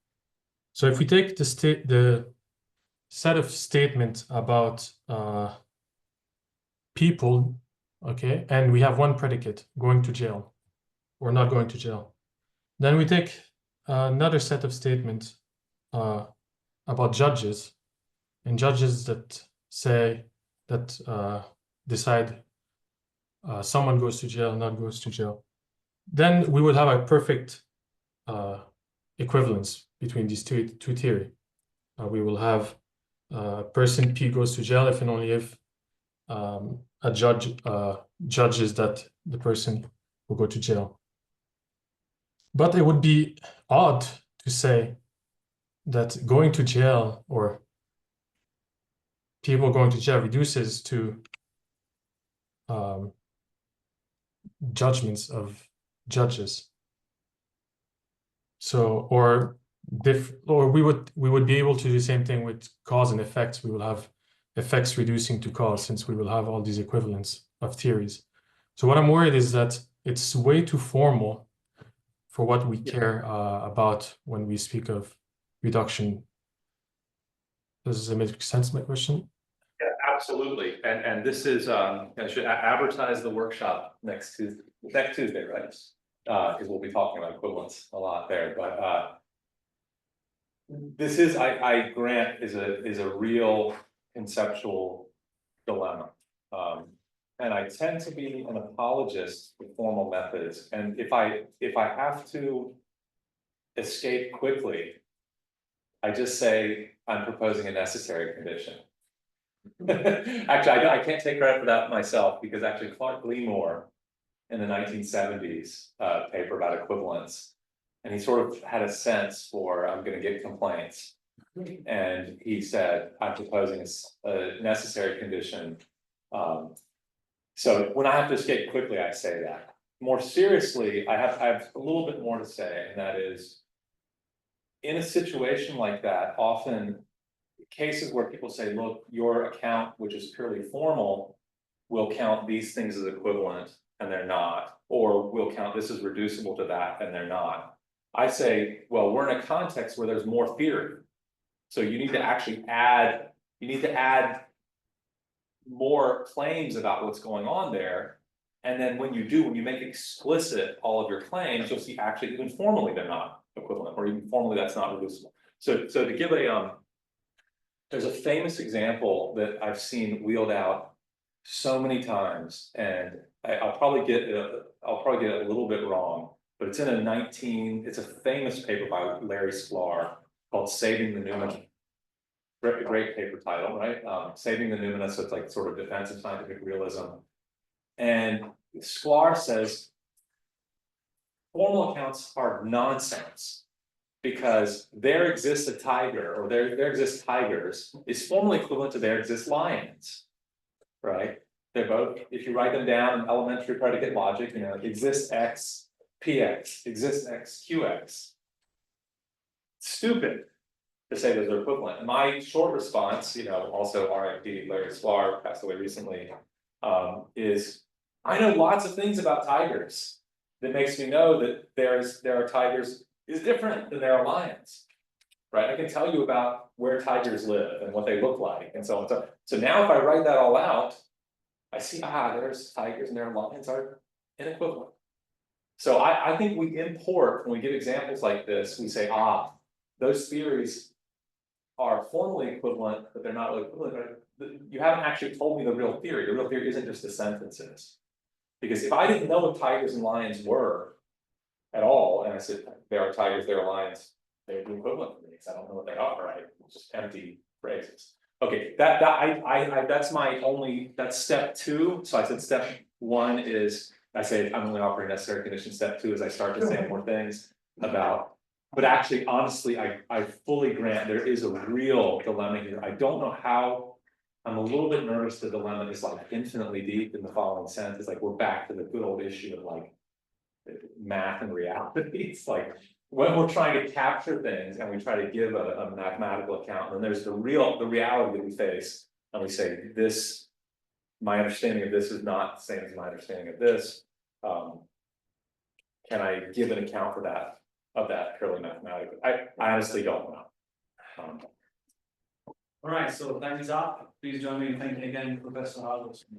Speaker 8: So if we take the set of statements about people, okay, and we have one predicate, going to jail or not going to jail. Then we take another set of statements about judges, and judges that say that decide someone goes to jail, not goes to jail. Then we would have a perfect equivalence between these two theories. We will have person P goes to jail if and only if a judge judges that the person will go to jail. But it would be odd to say that going to jail or people going to jail reduces to judgments of judges. So, or we would be able to do the same thing with cause and effects. We will have effects reducing to cause, since we will have all these equivalents of theories. So what I'm worried is that it's way too formal for what we care about when we speak of reduction. Does it make sense, my question?
Speaker 1: Yeah, absolutely. And this is, I should advertise the workshop next Tuesday, right? Because we'll be talking about equivalence a lot there, but this is, I grant, is a real conceptual dilemma. And I tend to be an apologist for formal methods, and if I have to escape quickly, I just say I'm proposing a necessary condition. Actually, I can't take credit for that myself, because actually Clark Gleamore in the 1970s paper about equivalence, and he sort of had a sense for, I'm going to get complaints, and he said, I'm proposing a necessary condition. So when I have to escape quickly, I say that. More seriously, I have a little bit more to say, and that is, in a situation like that, often cases where people say, look, your account, which is purely formal, will count these things as equivalent, and they're not, or will count this as reducible to that, and they're not. I say, well, we're in a context where there's more theory. So you need to actually add, more claims about what's going on there. And then when you make explicit all of your claims, you'll see actually even formally they're not equivalent, or even formally that's not reducible. So to give there's a famous example that I've seen wheeled out so many times, and I'll probably get it a little bit wrong, but it's it's a famous paper by Larry Sklar called Saving the Noumena. Great paper title, right? Saving the Noumena, so it's like sort of defensive scientific realism. And Sklar says formal accounts are nonsense, because there exists a tiger, or there exist tigers, is formally equivalent to there exist lions, right? They're both, if you write them down in elementary predicate logic, exists X, PX, exists X, QX. Stupid to say those are equivalent. My short response, also RIP Larry Sklar, passed away recently, is I know lots of things about tigers that makes me know that there are tigers is different than there are lions, right? I can tell you about where tigers live and what they look like, and so on. So now if I write that all out, I see, there's tigers and their lions are inequivalent. So I think we import, when we give examples like this, we say, those theories are formally equivalent, but they're not really equivalent. You haven't actually told me the real theory. The real theory isn't just the sentences. Because if I didn't know what tigers and lions were at all, and I said, there are tigers, there are lions, they're equivalent to me, because I don't know what they are, right? It's just empty phrases. Okay, that's step 2. So I said step 1 is, I say I'm only offering necessary condition. Step 2 is I start to say more things about, but actually, honestly, I fully grant there is a real dilemma here. I don't know how. I'm a little bit nervous the dilemma is like infinitely deep in the following sense. It's like we're back to the good old issue of like math and reality. It's like when we're trying to capture things and we try to give a mathematical account, and there's the reality that we face, and we say this, my understanding of this is not the same as my understanding of this. Can I give an account for that, of that purely mathematically? I honestly don't know.
Speaker 4: All right, so time is up. Please join me in thanking again Professor Halvorson.